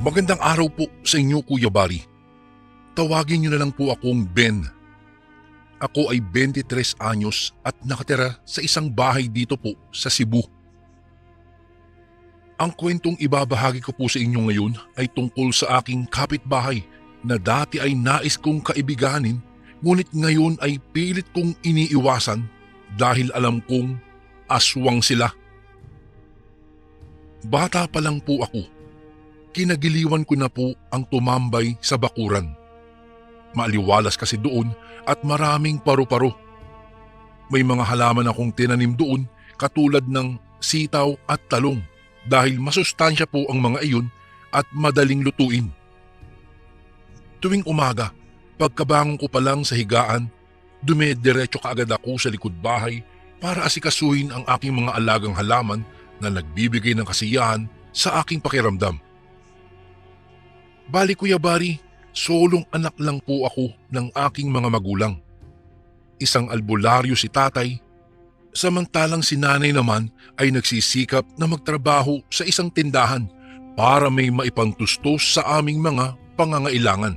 Magandang araw po sa inyo, Kuya Bari. Tawagin niyo na lang po akong Ben. Ako ay 23 anyos at nakatira sa isang bahay dito po sa Cebu. Ang kwentong ibabahagi ko po sa inyo ngayon ay tungkol sa aking kapitbahay na dati ay nais kong kaibiganin, ngunit ngayon ay pilit kong iniiwasan dahil alam kong aswang sila. Bata pa lang po ako. Kinagiliwan ko na po ang tumambay sa bakuran. Maaliwalas kasi doon at maraming paru-paro. May mga halaman akong tinanim doon katulad ng sitaw at talong dahil masustansya po ang mga iyon at madaling lutuin. Tuwing umaga, pagkabangon ko pa lang sa higaan, dumediretso kaagad ako sa likod bahay para asikasuhin ang aking mga alagang halaman na nagbibigay ng kasiyahan sa aking pakiramdam. Bali, Kuya Bari, solong anak lang po ako ng aking mga magulang. Isang albularyo si tatay, samantalang si nanay naman ay nagsisikap na magtrabaho sa isang tindahan para may maipantustos sa aming mga pangangailangan.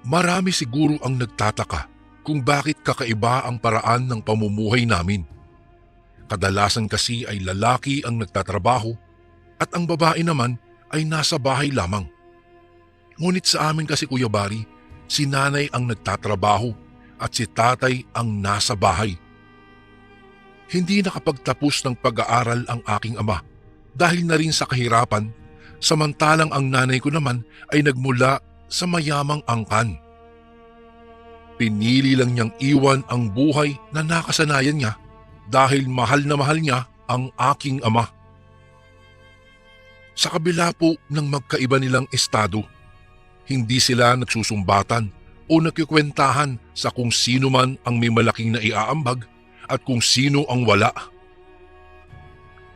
Marami siguro ang nagtataka kung bakit kakaiba ang paraan ng pamumuhay namin. Kadalasan kasi ay lalaki ang nagtatrabaho at ang babae naman ay nasa bahay lamang. Ngunit sa amin kasi, Kuya Bari, si nanay ang nagtatrabaho at si tatay ang nasa bahay. Hindi nakapagtapos ng pag-aaral ang aking ama dahil na rin sa kahirapan, samantalang ang nanay ko naman ay nagmula sa mayamang angkan. Pinili lang niyang iwan ang buhay na nakasanayan niya dahil mahal na mahal niya ang aking ama. Sa kabila po ng magkaiba nilang estado, hindi sila nagsusumbatan o nagkikwentahan sa kung sino man ang may malaking naiaambag at kung sino ang wala.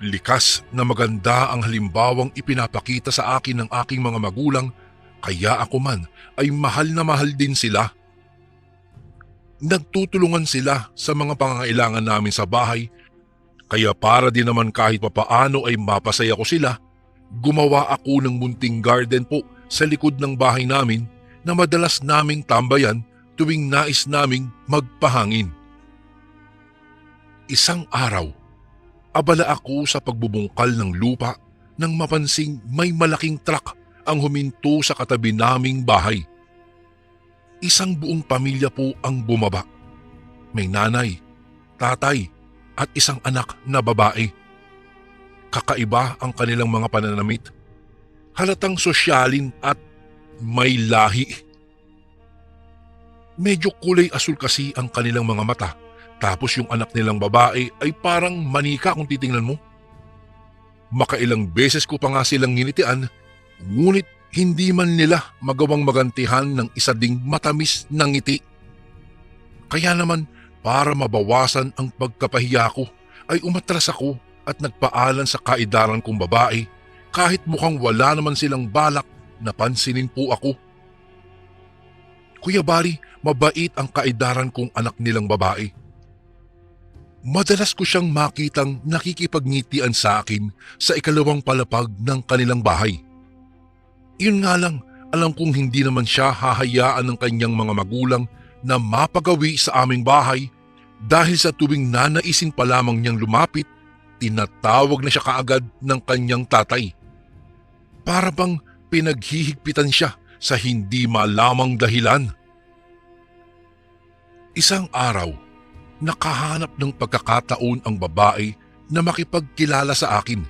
Likas na maganda ang halimbawang ipinapakita sa akin ng aking mga magulang, kaya ako man ay mahal na mahal din sila. Nagtutulungan sila sa mga pangangailangan namin sa bahay, kaya para din naman kahit papaano ay mapasaya ko sila, gumawa ako ng munting garden po sa likod ng bahay namin na madalas naming tambayan tuwing nais naming magpahangin. Isang araw, abala ako sa pagbubungkal ng lupa nang mapansing may malaking truck ang huminto sa katabi naming bahay. Isang buong pamilya po ang bumaba. May nanay, tatay at isang anak na babae. Kakaiba ang kanilang mga pananamit. Halatang sosyalin at may lahi. Medyo kulay asul kasi ang kanilang mga mata, tapos yung anak nilang babae ay parang manika kung titingnan mo. Makailang beses ko pa nga silang nginitian, ngunit hindi man nila magawang magantihan ng isa ding matamis na ngiti. Kaya naman para mabawasan ang pagkapahiya ko ay umatras ako at nagpaalan sa kaedaran kong babae kahit mukhang wala naman silang balak na pansinin po ako. Kuya Bari, mabait ang kaedaran kong anak nilang babae. Madalas ko siyang makitang nakikipagnitian sa akin sa ikalawang palapag ng kanilang bahay. Iyon nga lang, alam kong hindi naman siya hahayaan ng kanyang mga magulang na mapagawi sa aming bahay dahil sa tuwing nanaisin pa lamang niyang lumapit, tinatawag na siya kaagad ng kanyang tatay. Para bang pinaghihigpitan siya sa hindi malamang dahilan. Isang araw, nakahanap ng pagkakataon ang babae na makipagkilala sa akin.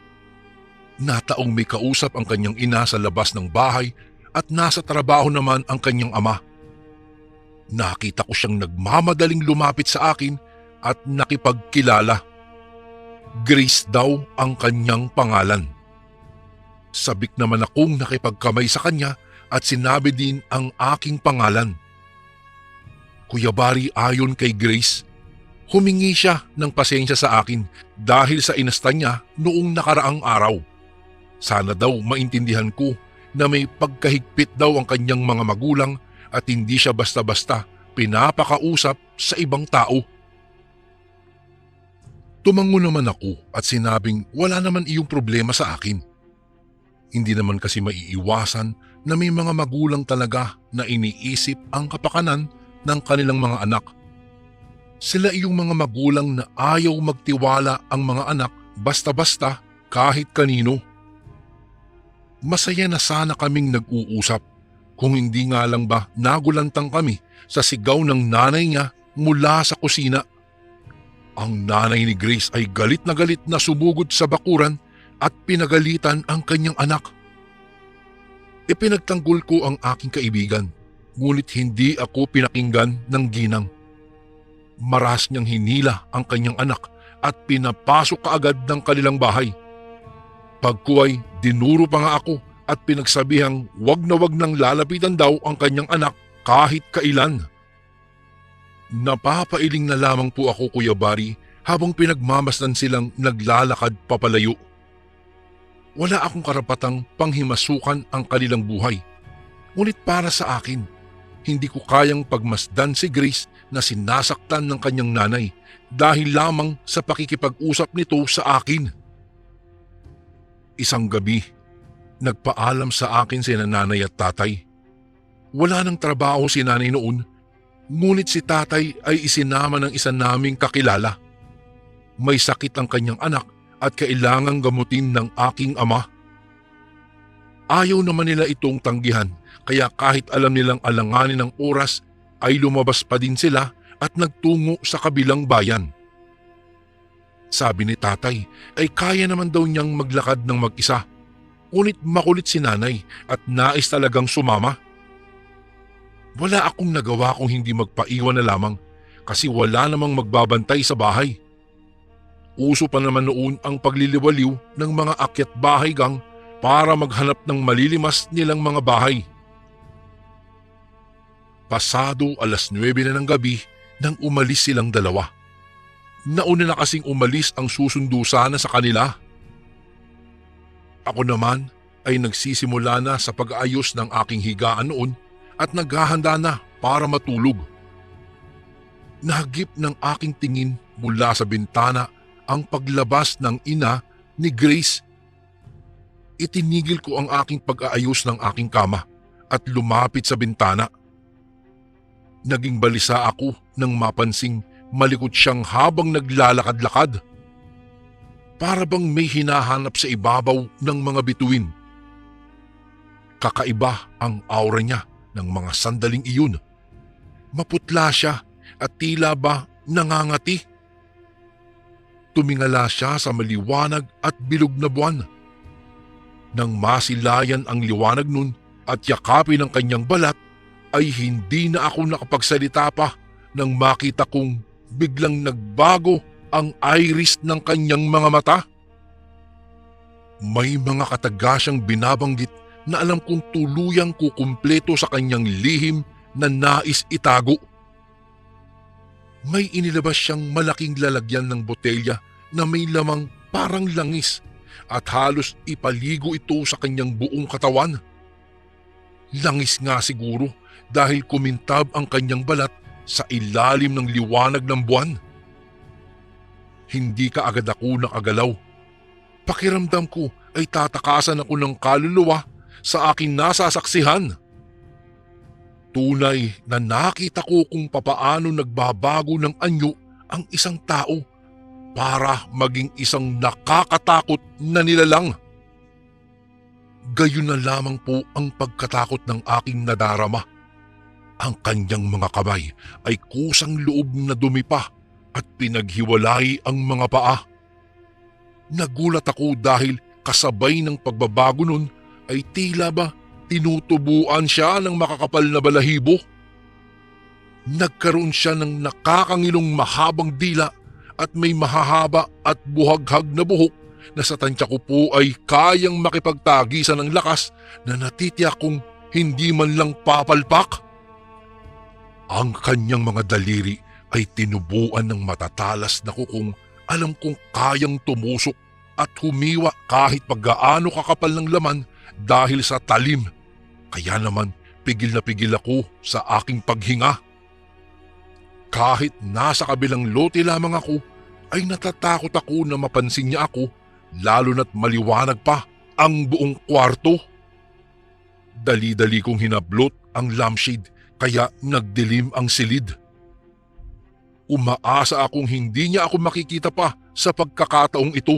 Nataong may kausap ang kanyang ina sa labas ng bahay at nasa trabaho naman ang kanyang ama. Nakita ko siyang nagmamadaling lumapit sa akin at nakipagkilala. Grace daw ang kanyang pangalan. Sabik naman akong nakipagkamay sa kanya at sinabi din ang aking pangalan. Kuya Bari, ayon kay Grace, humingi siya ng pasensya sa akin dahil sa inasta niya noong nakaraang araw. Sana daw maintindihan ko na may pagkahigpit daw ang kanyang mga magulang at hindi siya basta-basta pinapakausap sa ibang tao. Tumango naman ako at sinabing wala naman iyong problema sa akin. Hindi naman kasi maiiwasan na may mga magulang talaga na iniisip ang kapakanan ng kanilang mga anak. Sila yung mga magulang na ayaw magtiwala ang mga anak basta-basta kahit kanino. Masaya na sana kaming nag-uusap kung hindi nga lang ba nagulantang kami sa sigaw ng nanay niya mula sa kusina. Ang nanay ni Grace ay galit na sumugod sa bakuran at pinagalitan ang kanyang anak. Ipinagtanggol ko ang aking kaibigan, ngunit hindi ako pinakinggan ng ginang. Maras niyang hinila ang kanyang anak at pinapasok kaagad ng kanilang bahay. Pagkuway, dinuro pa nga ako at pinagsabihang wag nang lalapitan daw ang kanyang anak kahit kailan. Napapailing na lamang po ako, Kuya Bari, habang pinagmamasdan silang naglalakad papalayo. Wala akong karapatang panghimasukan ang kanilang buhay. Ngunit para sa akin, hindi ko kayang pagmasdan si Grace na sinasaktan ng kanyang nanay dahil lamang sa pakikipag-usap nito sa akin. Isang gabi, nagpaalam sa akin si nanay at tatay. Wala nang trabaho si nanay noon, ngunit si tatay ay isinama ng isa naming kakilala. May sakit ang kanyang anak at kailangang gamutin ng aking ama. Ayaw naman nila itong tanggihan, kaya kahit alam nilang alanganin ng oras ay lumabas pa din sila at nagtungo sa kabilang bayan. Sabi ni tatay ay kaya naman daw niyang maglakad ng mag-isa, ngunit makulit si nanay at nais talagang sumama. Wala akong nagawa kung hindi magpaiwan na lamang kasi wala namang magbabantay sa bahay. Uso pa naman noon ang pagliliwaliw ng mga akyat bahay gang para maghanap ng malilimas nilang mga bahay. Pasado 9:00 na ng gabi nang umalis silang dalawa. Nauna na kasing umalis ang susundo sana sa kanila. Ako naman ay nagsisimula na sa pag-aayos ng aking higaan noon at naghahanda na para matulog. Nahagip ng aking tingin mula sa bintana ang paglabas ng ina ni Grace. Itinigil ko ang aking pag-aayos ng aking kama at lumapit sa bintana. Naging balisa ako nang mapansing malikot siyang habang naglalakad-lakad. Para bang may hinahanap sa ibabaw ng mga bituin. Kakaiba ang aura niya ng mga sandaling iyon. Maputla siya at tila ba nangangati. Tumingala siya sa maliwanag at bilog na buwan. Nang masilayan ang liwanag nun at yakapin ang kanyang balat, ay hindi na ako nakapagsalita pa nang makita kong biglang nagbago ang iris ng kanyang mga mata. May mga kataga siyang binabanggit na alam kong tuluyang kukumpleto sa kanyang lihim na nais itago. May inilabas siyang malaking lalagyan ng botelya na may lamang parang langis at halos ipaligo ito sa kanyang buong katawan. Langis nga siguro dahil kumintab ang kanyang balat sa ilalim ng liwanag ng buwan. Hindi kaagad ako nakagalaw. Pakiramdam ko ay tatakasan ako ng kaluluwa sa aking nasasaksihan. Tunay na nakita ko kung papaano nagbabago ng anyo ang isang tao para maging isang nakakatakot na nilalang. Gayon na lamang po ang pagkatakot ng aking nadarama. Ang kanyang mga kamay ay kusang loob na dumi pa at pinaghiwalay ang mga paa. Nagulat ako dahil kasabay ng pagbabago nun ay tila ba tinutubuan siya ng makakapal na balahibo. Nagkaroon siya ng nakakangilong mahabang dila at may mahahaba at buhaghag na buhok na sa tansya ko po ay kayang makipagtagisan ng lakas na natitiyak kong hindi man lang papalpak. Ang kanyang mga daliri ay tinubuan ng matatalas na kukong alam kong kayang tumusok at humiwa kahit paggaano kakapal ng laman dahil sa talim. Kaya naman pigil na pigil ako sa aking paghinga. Kahit nasa kabilang lote lamang ako ay natatakot ako na mapansin niya ako lalo na't maliwanag pa ang buong kwarto. Dali-dali kong hinablot ang lampshade kaya nagdilim ang silid. Umaasa akong hindi niya ako makikita pa sa pagkakataong ito.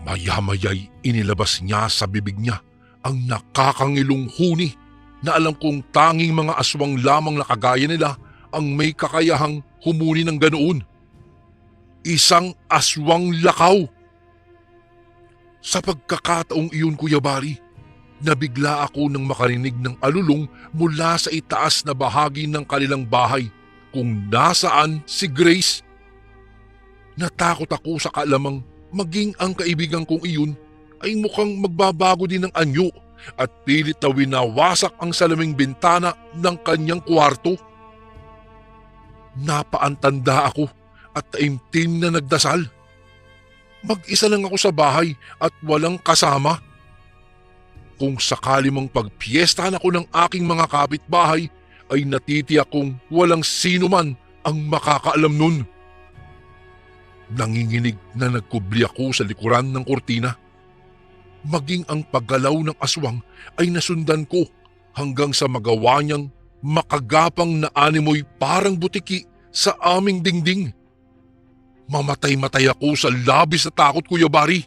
Maya-maya'y inilabas niya sa bibig niya ang nakakangilong huni na alam kong tanging mga aswang lamang na kagaya nila ang may kakayahang humuni ng ganoon. Isang aswang lakaw. Sa pagkakataong iyon, Kuya Bari, nabigla ako nang makarinig ng alulong mula sa itaas na bahagi ng kanilang bahay kung nasaan si Grace. Natakot ako sa kaalamang maging ang kaibigan kong iyon ay mukhang magbabago din ng anyo at pilit na winawasak ang salaming bintana ng kanyang kwarto. Napaantanda ako at taimtim na nagdasal. Mag-isa lang ako sa bahay at walang kasama. Kung sakali mang pagpiestahan ako ng aking mga kapitbahay, ay natitiyak kong walang sino man ang makakaalam nun. Nanginginig na nagkubli ako sa likuran ng kurtina. Maging ang paggalaw ng aswang ay nasundan ko hanggang sa magawa niyang makagapang na animoy parang butiki sa aming dingding. Mamatay-matay ako sa labis na takot, Kuya Bari.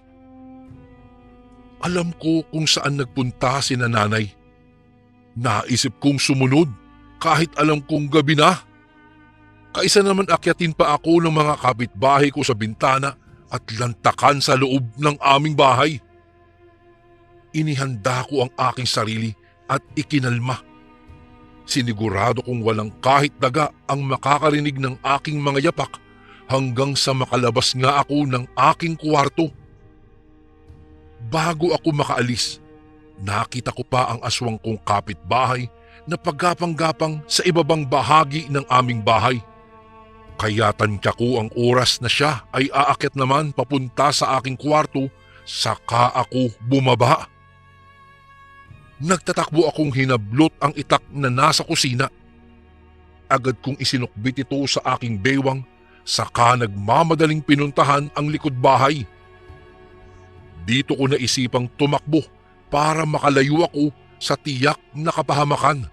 Alam ko kung saan nagpunta si nanay. Naisip kong sumunod kahit alam kong gabi na. Kaisa naman akyatin pa ako ng mga kapitbahay ko sa bintana at lantakan sa loob ng aming bahay. Inihanda ko ang aking sarili at ikinalma. Sinigurado kong walang kahit daga ang makakarinig ng aking mga yapak hanggang sa makalabas nga ako ng aking kwarto. Bago ako makaalis, nakita ko pa ang aswang kong kapitbahay na paggapang-gapang sa ibabang bahagi ng aming bahay. Kaya tansya ko ang oras na siya ay aakyat naman papunta sa aking kwarto, saka ako bumaba. Nagtatakbo akong hinablot ang itak na nasa kusina. Agad kong isinukbit ito sa aking bewang, saka nagmamadaling pinuntahan ang likod bahay. Dito ko naisipang tumakbo para makalayo ako sa tiyak na kapahamakan.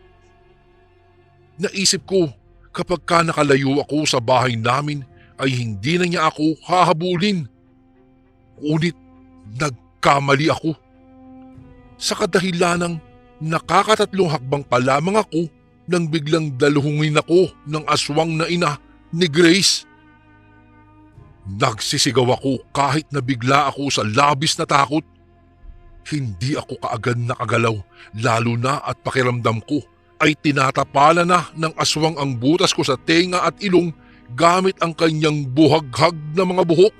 Naisip ko kapag ka nakalayo ako sa bahay namin ay hindi na niya ako hahabulin. Ngunit nagkamali ako. Sa kadahilanang nakakatatlong hakbang pa lamang ako nang biglang daluhungin ako ng aswang na ina ni Grace. Nagsisigaw ako kahit nabigla ako sa labis na takot. Hindi ako kaagad nakagalaw, lalo na at pakiramdam ko ay tinatapala na ng aswang ang butas ko sa tenga at ilong gamit ang kanyang buhaghag na mga buhok.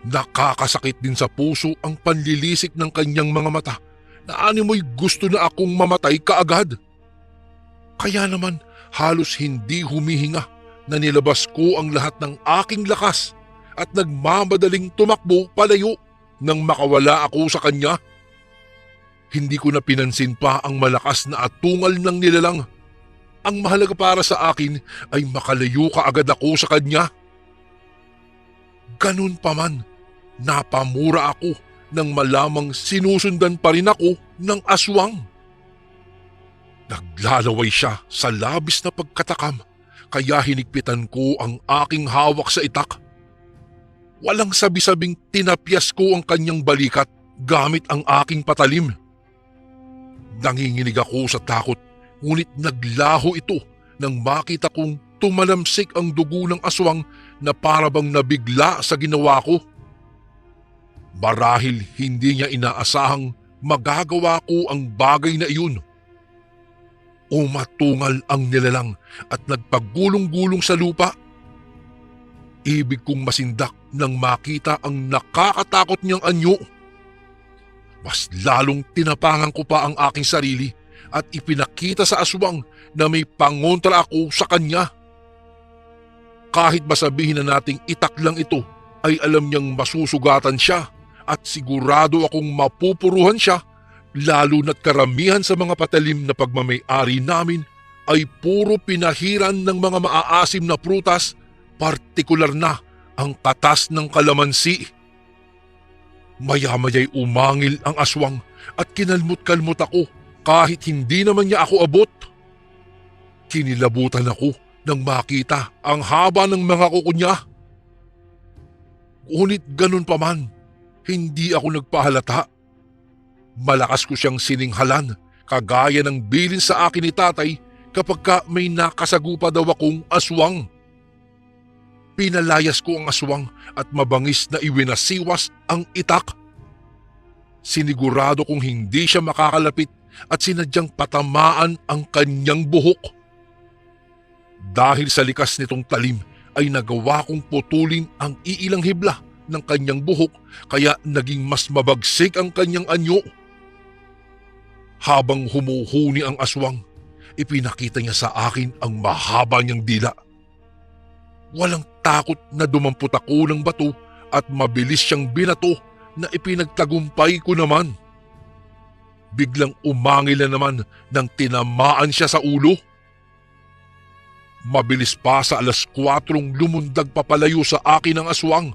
Nakakasakit din sa puso ang panlilisik ng kanyang mga mata na animoy gusto na akong mamatay kaagad. Kaya naman halos hindi humihinga na nilabas ko ang lahat ng aking lakas at nagmamadaling tumakbo palayo nang makawala ako sa kanya. Hindi ko na pinansin pa ang malakas na atungal ng nilalang. Ang mahalaga para sa akin ay makalayo kaagad ako sa kanya. Ganun pa man, napamura ako nang malamang sinusundan pa rin ako ng aswang. Naglalaway siya sa labis na pagkatakam, kaya hinigpitan ko ang aking hawak sa itak. Walang sabi-sabing tinapyas ko ang kanyang balikat gamit ang aking patalim. Nanginginig ako sa takot, ngunit naglaho ito nang makita kong tumalamsik ang dugo ng aswang na parabang nabigla sa ginawa ko. Marahil hindi niya inaasahang magagawa ko ang bagay na iyon. Umatungal ang nilalang at nagpagulong-gulong sa lupa. Ibig kong masindak nang makita ang nakakatakot niyang anyo. Mas lalong tinapangan ko pa ang aking sarili at ipinakita sa aswang na may pangontra ako sa kanya. Kahit masabihin na nating itak lang ito, ay alam niyang masusugatan siya at sigurado akong mapupuruhan siya, lalo na't karamihan sa mga patalim na pagmamay-ari namin ay puro pinahiran ng mga maaasim na prutas, partikular na ang katas ng kalamansi. Maya-maya'y umangil ang aswang at kinalmot-kalmot ako kahit hindi naman niya ako abot. Kinilabutan ako nang makita ang haba ng mga kuko niya. Ngunit ganun pa man, hindi ako nagpahalata. Malakas ko siyang sininghalan kagaya ng bilin sa akin ni tatay kapag may nakasagupa daw akong aswang. Pinalayas ko ang aswang at mabangis na iwinasiwas ang itak. Sinigurado kong hindi siya makakalapit at sinadyang patamaan ang kanyang buhok. Dahil sa likas nitong talim ay nagawa kong putulin ang iilang hibla ng kanyang buhok kaya naging mas mabagsik ang kanyang anyo. Habang humuhuni ang aswang, ipinakita niya sa akin ang mahaba niyang dila. Walang takot na dumampot ako ng bato at mabilis siyang binato na ipinagtagumpay ko naman. Biglang umangil na naman nang tinamaan siya sa ulo. Mabilis pa sa 4:00 lumundag papalayo sa akin ang aswang.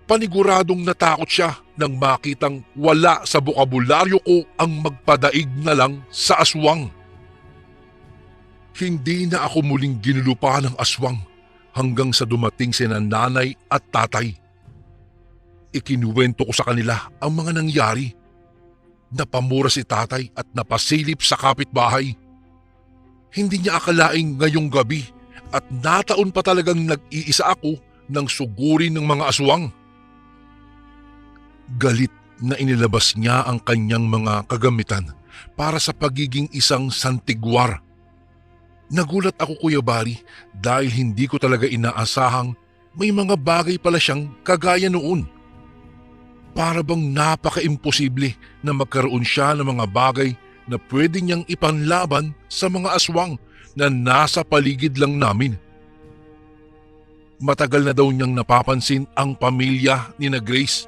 Paniguradong natakot siya nang makitang wala sa bokabularyo ko ang magpadaig na lang sa aswang. Hindi na ako muling ginulupa ng aswang hanggang sa dumating sina nanay at tatay. Ikinuwento ko sa kanila ang mga nangyari. Napamura si tatay at napasilip sa kapitbahay. Hindi niya akalaing ngayong gabi at nataon pa talagang nag-iisa ako nang sugurin ng mga aswang. Galit na inilabas niya ang kanyang mga kagamitan para sa pagiging isang santigwar. Nagulat ako, Kuya Bari, dahil hindi ko talaga inaasahang may mga bagay pala siyang kagaya noon. Para bang napaka-imposible na magkaroon siya ng mga bagay na pwede niyang ipanlaban sa mga aswang na nasa paligid lang namin. Matagal na daw niyang napapansin ang pamilya ni na Grace.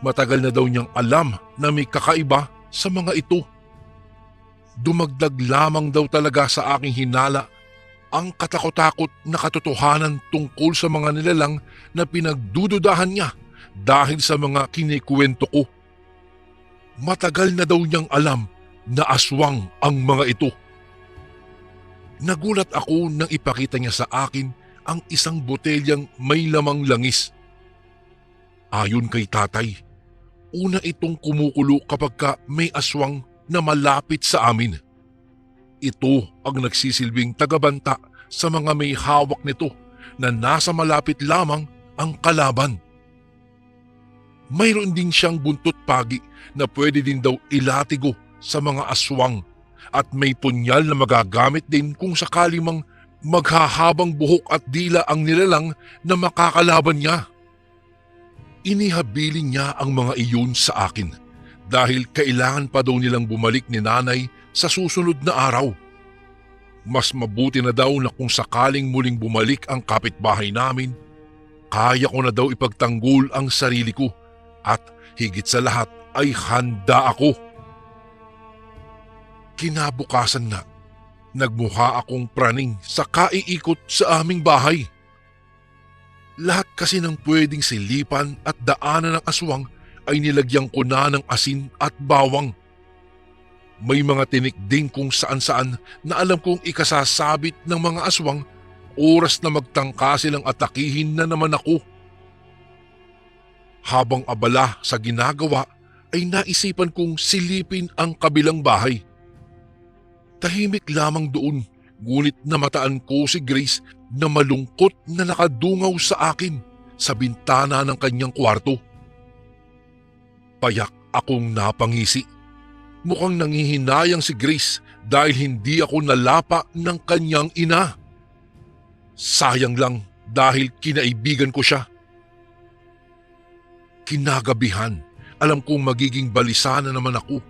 Matagal na daw niyang alam na may kakaiba sa mga ito. Dumagdag lamang daw talaga sa aking hinala ang katakot-takot na katotohanan tungkol sa mga nilalang na pinagdududahan niya dahil sa mga kinikwento ko. Matagal na daw niyang alam na aswang ang mga ito. Nagulat ako nang ipakita niya sa akin ang isang botelyang may lamang langis. Ayon kay tatay, una itong kumukulo kapag may aswang na malapit sa amin. Ito ang nagsisilbing tagabanta sa mga may hawak nito na nasa malapit lamang ang kalaban. Mayroon din siyang buntot pagi na pwede din daw ilatigo sa mga aswang at may punyal na magagamit din kung sakali mang maghahabang buhok at dila ang nilalang na makakalaban niya. Inihabilin niya ang mga iyon sa akin dahil kailangan pa daw nilang bumalik ni nanay sa susunod na araw. Mas mabuti na daw na kung sakaling muling bumalik ang kapitbahay namin, kaya ko na daw ipagtanggol ang sarili ko at higit sa lahat ay handa ako. Kinabukasan na, nagmuha akong praning sa kaiikot sa aming bahay. Lahat kasi ng pwedeng silipan at daanan ng aswang ay nilagyan ko na ng asin at bawang. May mga tinik din kung saan-saan na alam kong ikasasabit ng mga aswang oras na magtangka silang atakihin na naman ako. Habang abala sa ginagawa ay naisipan kong silipin ang kabilang bahay. Tahimik lamang doon, ngunit namataan ko si Grace na malungkot na nakadungaw sa akin sa bintana ng kanyang kwarto. Payak akong napangisi. Mukhang nangihinayang si Grace dahil hindi ako nalapa ng kanyang ina. Sayang lang dahil kinaibigan ko siya. Kinagabihan, alam kong magiging balisa na naman ako.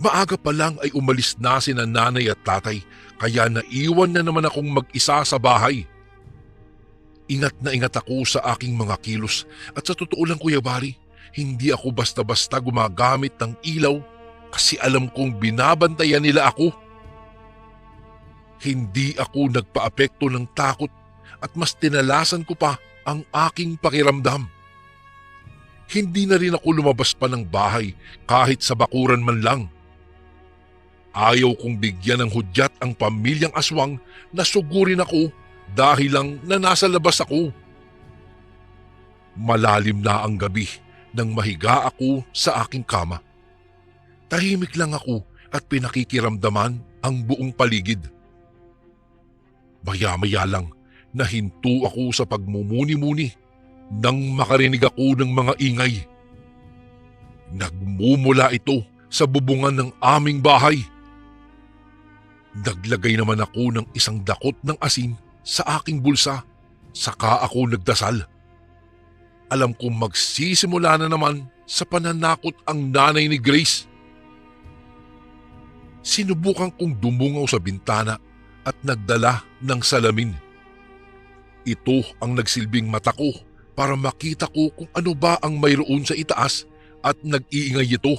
Maaga pa lang ay umalis na sina nanay at tatay kaya naiwan na naman akong mag-isa sa bahay. Ingat na ingat ako sa aking mga kilos at sa totoo lang, Kuya Bari, hindi ako basta-basta gumagamit ng ilaw kasi alam kong binabantayan nila ako. Hindi ako nagpaapekto ng takot at mas tinalasan ko pa ang aking pakiramdam. Hindi na rin ako lumabas pa ng bahay kahit sa bakuran man lang. Ayaw kong bigyan ng hudyat ang pamilyang aswang na sugurin ako dahil lang na nasa labas ako. Malalim na ang gabi nang mahiga ako sa aking kama. Tahimik lang ako at pinakikiramdaman ang buong paligid. Maya-maya lang nahinto ako sa pagmumuni-muni nang makarinig ako ng mga ingay. Nagmumula ito sa bubungan ng aming bahay. Naglagay naman ako ng isang dakot ng asin sa aking bulsa, saka ako nagdasal. Alam kong magsisimula na naman sa pananakot ang nanay ni Grace. Sinubukan kong dumungaw sa bintana at nagdala ng salamin. Ito ang nagsilbing mata ko para makita ko kung ano ba ang mayroon sa itaas at nag-iingay ito.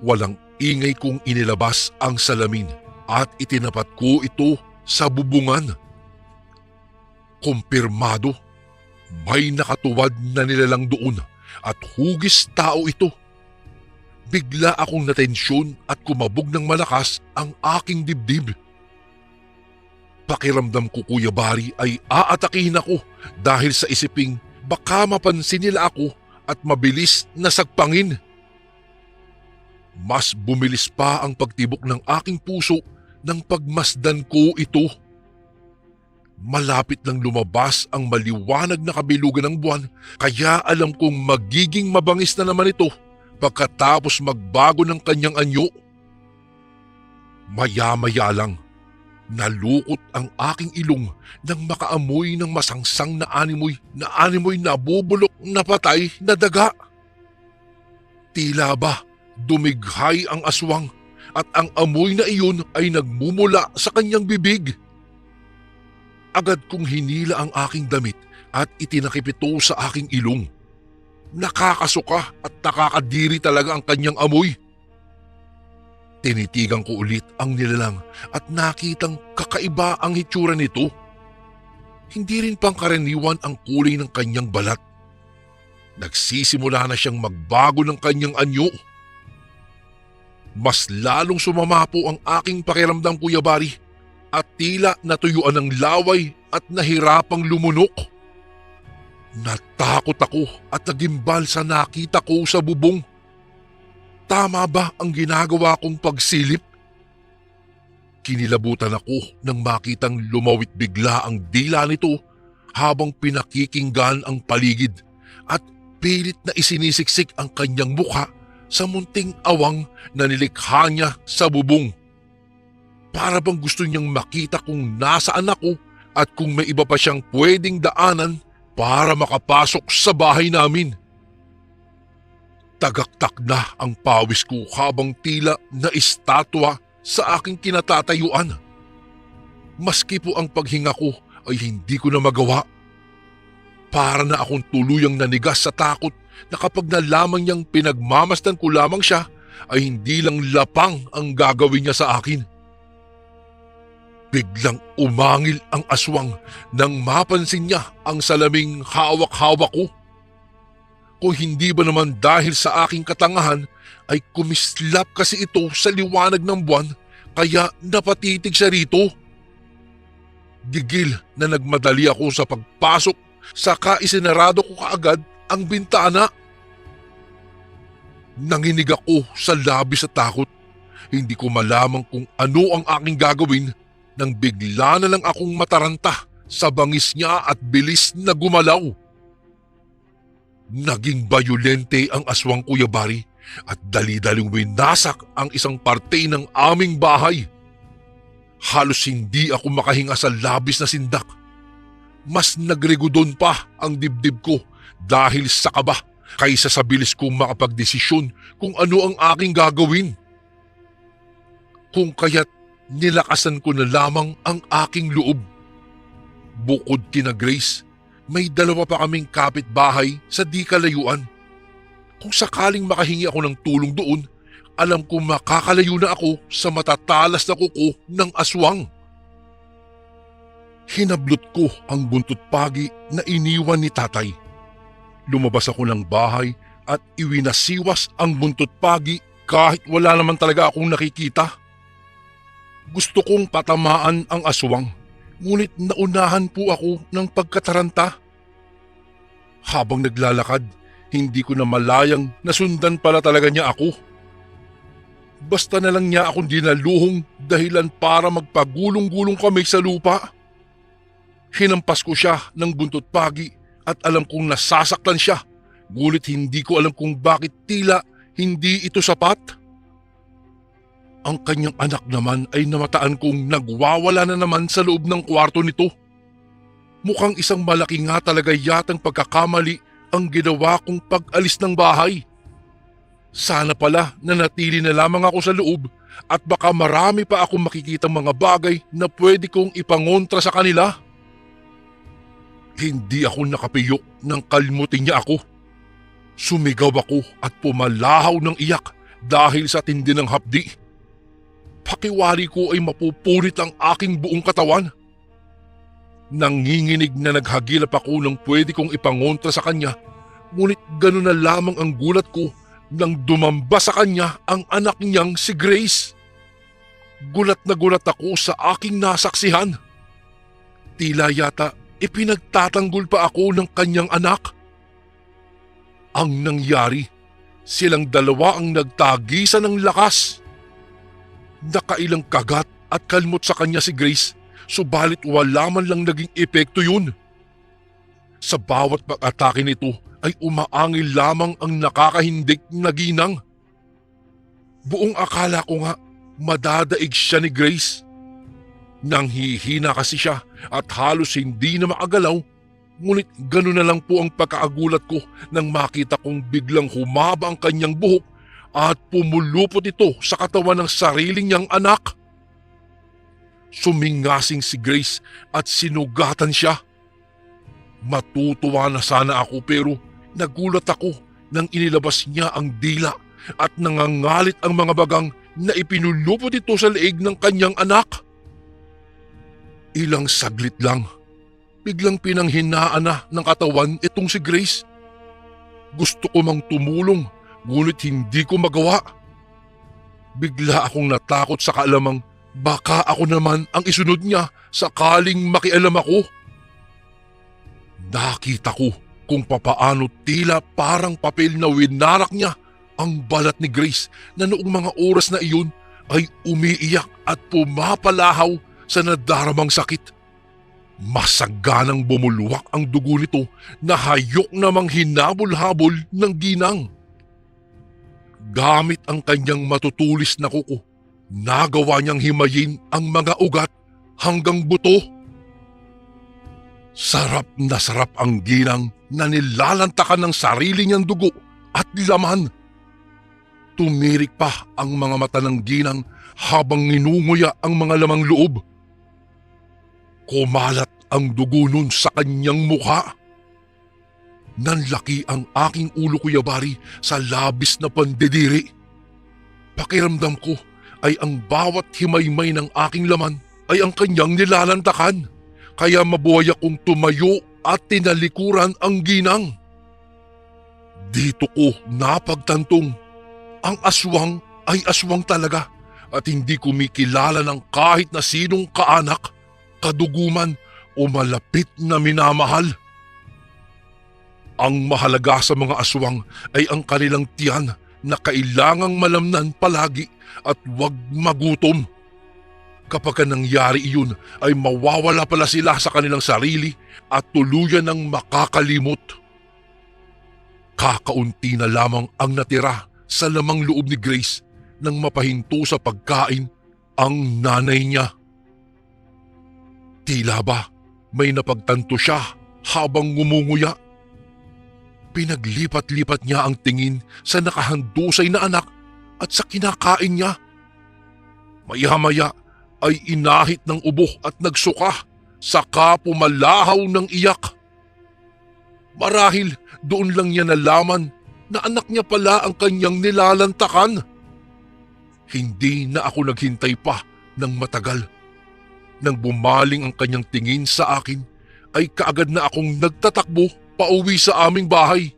Walang ingay kong inilabas ang salamin at itinapat ko ito sa bubungan. Kumpirmado, may nakatuwad na nilalang doon at hugis tao ito. Bigla akong natensyon at kumabog ng malakas ang aking dibdib. Pakiramdam ko, Kuya Bari, ay aatakihin ako dahil sa isiping baka mapansin nila ako at mabilis na sagpangin. Mas bumilis pa ang pagtibok ng aking puso nang pagmasdan ko ito. Malapit lang lumabas ang maliwanag na kabilugan ng buwan, kaya alam kong magiging mabangis na naman ito pagkatapos magbago ng kanyang anyo. Maya-maya lang, nalukot ang aking ilong nang makaamoy ng masangsang na animoy na bubulok na patay na daga. Tila ba dumighay ang aswang at ang amoy na iyon ay nagmumula sa kanyang bibig. Agad kong hinila ang aking damit at itinakip ito sa aking ilong. Nakakasuka at nakakadiri talaga ang kanyang amoy. Tinitigan ko ulit ang nilalang at nakitang kakaiba ang hitsura nito. Hindi rin pangkaraniwan ang kulay ng kanyang balat. Nagsisimula na siyang magbago ng kanyang anyo. Mas lalong sumama po ang aking pakiramdam, Kuya Bari, at tila natuyuan ng laway at nahirapang lumunok. Natakot ako at nagimbal sa nakita ko sa bubong. Tama ba ang ginagawa kong pagsilip? Kinilabutan ako nang makitang lumawit bigla ang dila nito habang pinakikinggan ang paligid at pilit na isinisiksik ang kanyang mukha sa munting awang na nilikha niya sa bubong. Para bang gusto niyang makita kung nasaan ako at kung may iba pa siyang pwedeng daanan para makapasok sa bahay namin. Tagaktak na ang pawis ko habang tila na estatwa sa aking kinatatayuan. Maski po ang paghinga ko ay hindi ko na magawa. Para na akong tuluyang nanigas sa takot na kapag nalaman niyang pinagmamasdan ko lamang siya ay hindi lang lapang ang gagawin niya sa akin. Biglang umangil ang aswang nang mapansin niya ang salaming hawak-hawak ko. Kung hindi ba naman dahil sa aking katangahan ay kumislap kasi ito sa liwanag ng buwan kaya napatitig siya rito. Gigil na nagmadali ako sa pagpasok saka isinarado ko kaagad ang bintana. Nanginig ako sa labis sa takot. Hindi ko malaman kung ano ang aking gagawin nang bigla na lang akong mataranta sa bangis niya at bilis na gumalaw. Naging bayolente ang aswang, Kuya Bari, at dali-daling winasak ang isang parte ng aming bahay. Halos hindi ako makahinga sa labis na sindak. Mas nagregodon pa ang dibdib ko dahil sa kaba kaysa sa bilis kong makapagdesisyon kung ano ang aking gagawin. Kung kaya't nilakasan ko na lamang ang aking loob. Bukod kina Grace, may dalawa pa kaming kapitbahay sa di kalayuan. Kung sakaling makahingi ako ng tulong doon, alam ko makakalayo na ako sa matatalas na kuko ng aswang. Hinablot ko ang buntot pagi na iniwan ni tatay. Lumabas ako ng bahay at iwinasiwas ang buntot pagi kahit wala naman talaga akong nakikita. Gusto kong patamaan ang aswang, ngunit naunahan po ako ng pagkataranta. Habang naglalakad, hindi ko na malayang nasundan pala talaga niya ako. Basta na lang niya akong dinaluhong dahilan para magpagulong-gulong kami sa lupa. Hinampas ko siya ng buntot pagi at alam kong nasasaktan siya, ngunit hindi ko alam kung bakit tila hindi ito sapat. Ang kanyang anak naman ay namataan kong nagwawala na naman sa loob ng kwarto nito. Mukhang isang malaki nga talaga yatang pagkakamali ang ginawa kong pag-alis ng bahay. Sana pala nanatili na lamang ako sa loob at baka marami pa akong makikitang mga bagay na pwede kong ipangontra sa kanila. Hindi ako nakapiyok nang kalmutin niya ako. Sumigaw ako at pumalahaw ng iyak dahil sa tindi ng hapdi. Pakiwari ko ay mapupunit ang aking buong katawan. Nanginginig na naghagilap ako ng pwede kong ipangontra sa kanya, ngunit gano'n na lamang ang gulat ko nang dumamba sa kanya ang anak niyang si Grace. Gulat na gulat ako sa aking nasaksihan. Tila yata ipinagtatanggol pa ako ng kanyang anak. Ang nangyari, silang dalawa ang nagtagisan ng lakas. Nakailang kagat at kalmot sa kanya si Grace, subalit wala man lang naging epekto yun. Sa bawat pag-atake nito ay umaangil lamang ang nakakahindik na ginang. Buong akala ko nga madadaig siya ni Grace. Nanghihina kasi siya at halos hindi na makagalaw, ngunit gano'n na lang po ang pagkakagulat ko nang makita kong biglang humaba ang kanyang buhok at pumulupot ito sa katawan ng sariling niyang anak. Sumingasing si Grace at sinugatan siya. Matutuwa na sana ako pero nagulat ako nang inilabas niya ang dila at nangangalit ang mga bagang na ipinulupot ito sa leeg ng kanyang anak. Ilang saglit lang, biglang pinanghinaan na ng katawan itong si Grace. Gusto ko mang tumulong, ngunit hindi ko magawa. Bigla akong natakot sa kaalamang baka ako naman ang isunod niya sakaling makialam ako. Nakita ko kung papaano tila parang papel na winarak niya ang balat ni Grace na noong mga oras na iyon ay umiiyak at pumapalahaw sa nadaramang sakit. Masaganang bumulwak ang dugo nito na hayok namang hinabol-habol ng ginang. Gamit ang kanyang matutulis na kuko, nagawa niyang himayin ang mga ugat hanggang buto. Sarap na sarap ang ginang na nilalantakan ng sarili niyang dugo at laman. Tumirik pa ang mga mata ng ginang habang ninunguya ang mga lamang loob. Kumalat ang dugo nun sa kanyang mukha. Nanlaki ang aking ulo, Kuya Bari, sa labis na pandidiri. Pakiramdam ko ay ang bawat himaymay ng aking laman ay ang kanyang nilalantakan. Kaya mabuhay akong tumayo at tinalikuran ang ginang. Dito ko napagtantong ang aswang ay aswang talaga at hindi kumikilala ng kahit na sinong kaanak, kaduguman o malapit na minamahal. Ang mahalaga sa mga aswang ay ang kanilang tiyan na kailangang malamnan palagi at huwag magutom. Kapag nangyari iyon ay mawawala pala sila sa kanilang sarili at tuluyan ng makakalimot. Kakaunti na lamang ang natira sa lamang loob ni Grace nang mapahinto sa pagkain ang nanay niya. Tila ba may napagtanto siya habang ngumunguya? Pinaglipat-lipat niya ang tingin sa nakahandusay na anak at sa kinakain niya. Maya-maya ay inahit ng ubo at nagsuka, saka pumalahaw ng iyak. Marahil doon lang niya nalaman na anak niya pala ang kanyang nilalantakan. Hindi na ako naghintay pa ng matagal. Nang bumaling ang kanyang tingin sa akin, ay kaagad na akong nagtatakbo pauwi sa aming bahay.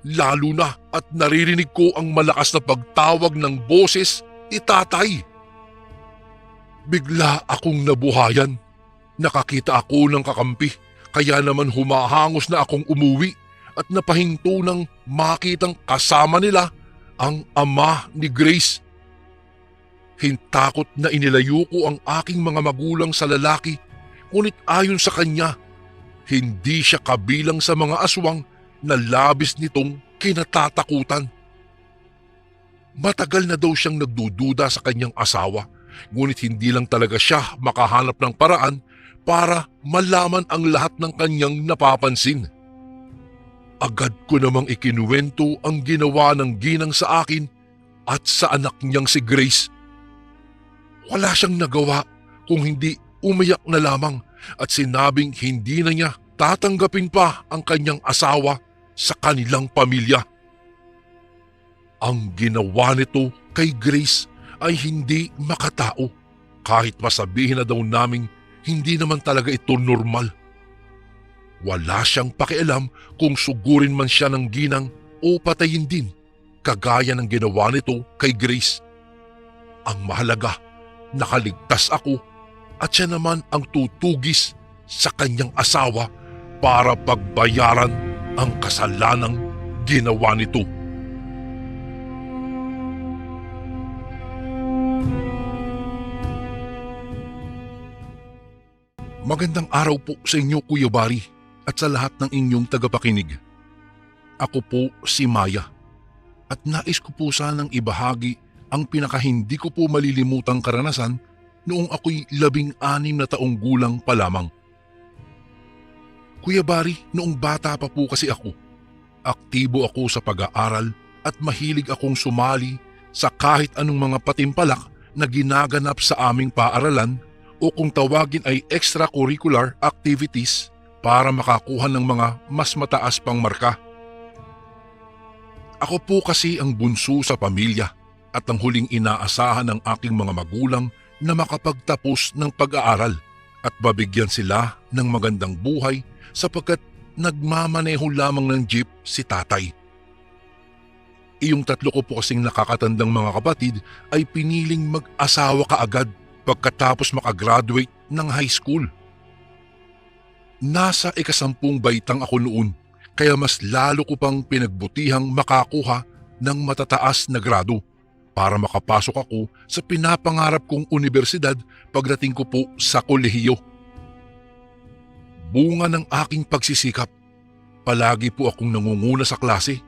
Lalo na at naririnig ko ang malakas na pagtawag ng boses ni tatay. Bigla akong nabuhayan. Nakakita ako ng kakampi, kaya naman humahangos na akong umuwi at napahinto ng makitang kasama nila ang ama ni Grace. Hintakot na inilayo ko ang aking mga magulang sa lalaki, ngunit ayon sa kanya, hindi siya kabilang sa mga aswang na labis nitong kinatatakutan. Matagal na daw siyang nagdududa sa kanyang asawa, ngunit hindi lang talaga siya makahanap ng paraan para malaman ang lahat ng kanyang napapansin. Agad ko namang ikinuwento ang ginawa ng ginang sa akin at sa anak niyang si Grace. Wala siyang nagawa kung hindi umiyak na lamang at sinabing hindi na niya tatanggapin pa ang kanyang asawa sa kanilang pamilya. Ang ginawa nito kay Grace ay hindi makatao, kahit masabihin na daw naming hindi naman talaga ito normal. Wala siyang pakialam kung sugurin man siya ng ginang o patayin din, kagaya ng ginawa nito kay Grace. Ang mahalaga, nakaligtas ako at siya naman ang tutugis sa kanyang asawa para pagbayaran ang kasalanang ginawa nito. Magandang araw po sa inyo, Kuya Bari, at sa lahat ng inyong tagapakinig. Ako po si Maya, at nais ko po sanang ibahagi ang pinakahindi ko po malilimutang karanasan noong ako'y 16 na taong gulang pa lamang. Kuya Bari, noong bata pa po kasi ako, aktibo ako sa pag-aaral at mahilig akong sumali sa kahit anong mga patimpalak na ginaganap sa aming paaralan o kung tawagin ay extracurricular activities para makakuha ng mga mas mataas pang marka. Ako po kasi ang bunso sa pamilya at ang huling inaasahan ng aking mga magulang na makapagtapos ng pag-aaral at babigyan sila ng magandang buhay sapagkat nagmamaneho lamang ng jeep si tatay. Iyong 3 ko po kasing nakakatandang mga kapatid ay piniling mag-asawa kaagad pagkatapos makagraduate ng high school. Nasa 10 baitang ako noon, kaya mas lalo ko pang pinagbutihang makakuha ng matataas na grado para makapasok ako sa pinapangarap kong universidad pagdating ko po sa kolehiyo. Bunga ng aking pagsisikap, palagi po akong nangunguna sa klase.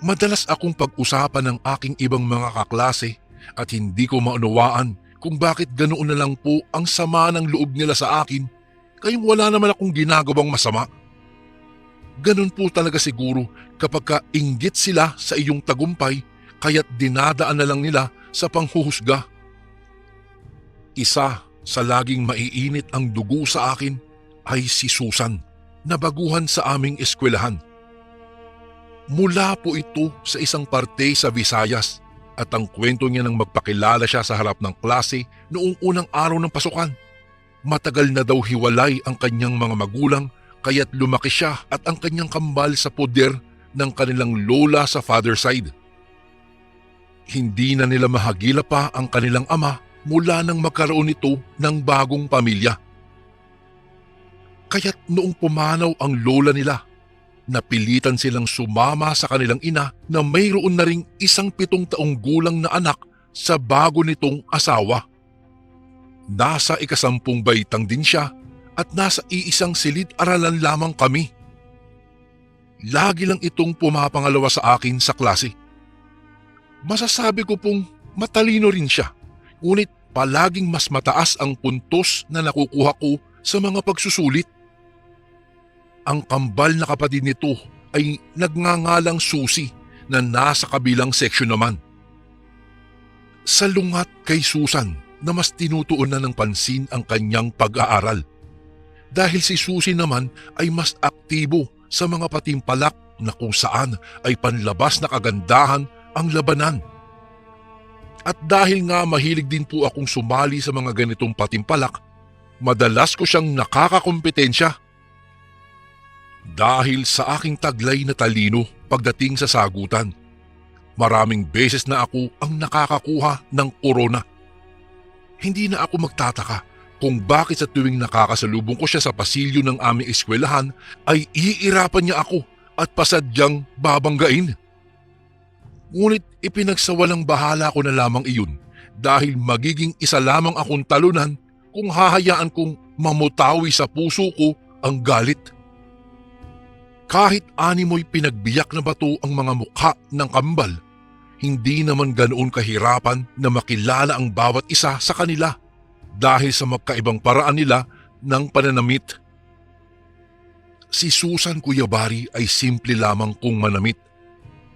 Madalas akong pag-usapan ng aking ibang mga kaklase at hindi ko maunawaan kung bakit ganoon na lang po ang sama ng loob nila sa akin, kayong wala naman akong ginagawang masama. Ganon po talaga siguro kapag inggit sila sa iyong tagumpay kaya't dinadaan na lang nila sa panghuhusga. Isa sa laging maiinit ang dugo sa akin ay si Susan na baguhan sa aming eskwelahan. Mula po ito sa isang parte sa Visayas at ang kwento niya nang magpakilala siya sa harap ng klase noong unang araw ng pasukan. Matagal na daw hiwalay ang kanyang mga magulang kaya't lumaki siya at ang kanyang kambal sa poder ng kanilang lola sa father side. Hindi na nila mahagila pa ang kanilang ama mula nang magkaroon ito ng bagong pamilya. Kaya't noong pumanaw ang lola nila, napilitan silang sumama sa kanilang ina na mayroon na ring isang 7 taong gulang na anak sa bago nitong asawa. Nasa 10 baitang din siya at nasa iisang silid-aralan lamang kami. Lagi lang itong pumapangalawa sa akin sa klase. Masasabi ko pong matalino rin siya, ngunit palaging mas mataas ang puntos na nakukuha ko sa mga pagsusulit. Ang kambal na kapatid nito ay nagngangalang Susi na nasa kabilang seksyon naman. Salungat kay Susan na mas tinutuunan ng pansin ang kanyang pag-aaral. Dahil si Susi naman ay mas aktibo sa mga patimpalak na kung saan ay panlabas na kagandahan ang labanan. At dahil nga mahilig din po akong sumali sa mga ganitong patimpalak, madalas ko siyang nakakakompetensya. Dahil sa aking taglay na talino pagdating sa sagutan, maraming beses na ako ang nakakakuha ng korona. Hindi na ako magtataka kung bakit sa tuwing nakakasalubong ko siya sa pasilyo ng aming eskwelahan ay iirapan niya ako at pasadyang babanggain. Ngunit ipinagsawalang bahala ko na lamang iyon dahil magiging isa lamang akong talunan kung hahayaan kong mamutawi sa puso ko ang galit. Kahit animoy pinagbiyak na bato ang mga mukha ng kambal, hindi naman ganoon kahirapan na makilala ang bawat isa sa kanila dahil sa magkaibang paraan nila ng pananamit. Si Susan Cuyabari ay simple lamang kung manamit.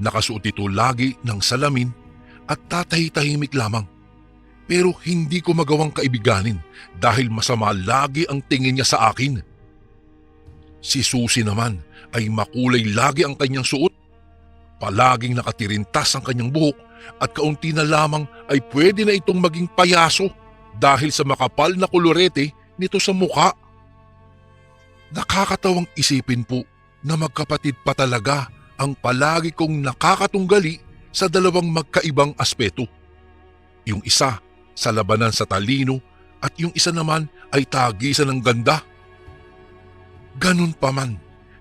Nakasuot ito lagi ng salamin at tatahitahimik lamang. Pero hindi ko magawang kaibiganin dahil masama lagi ang tingin niya sa akin. Si Susie naman ay makulay lagi ang kanyang suot. Palaging nakatirintas ang kanyang buhok at kaunti na lamang ay pwede na itong maging payaso dahil sa makapal na kolorete nito sa mukha. Nakakatawang isipin po na magkapatid pa talaga ang palagi kong nakakatunggali sa dalawang magkaibang aspeto. Yung isa sa labanan sa talino at yung isa naman ay tagisan ng ganda. Ganun pa man,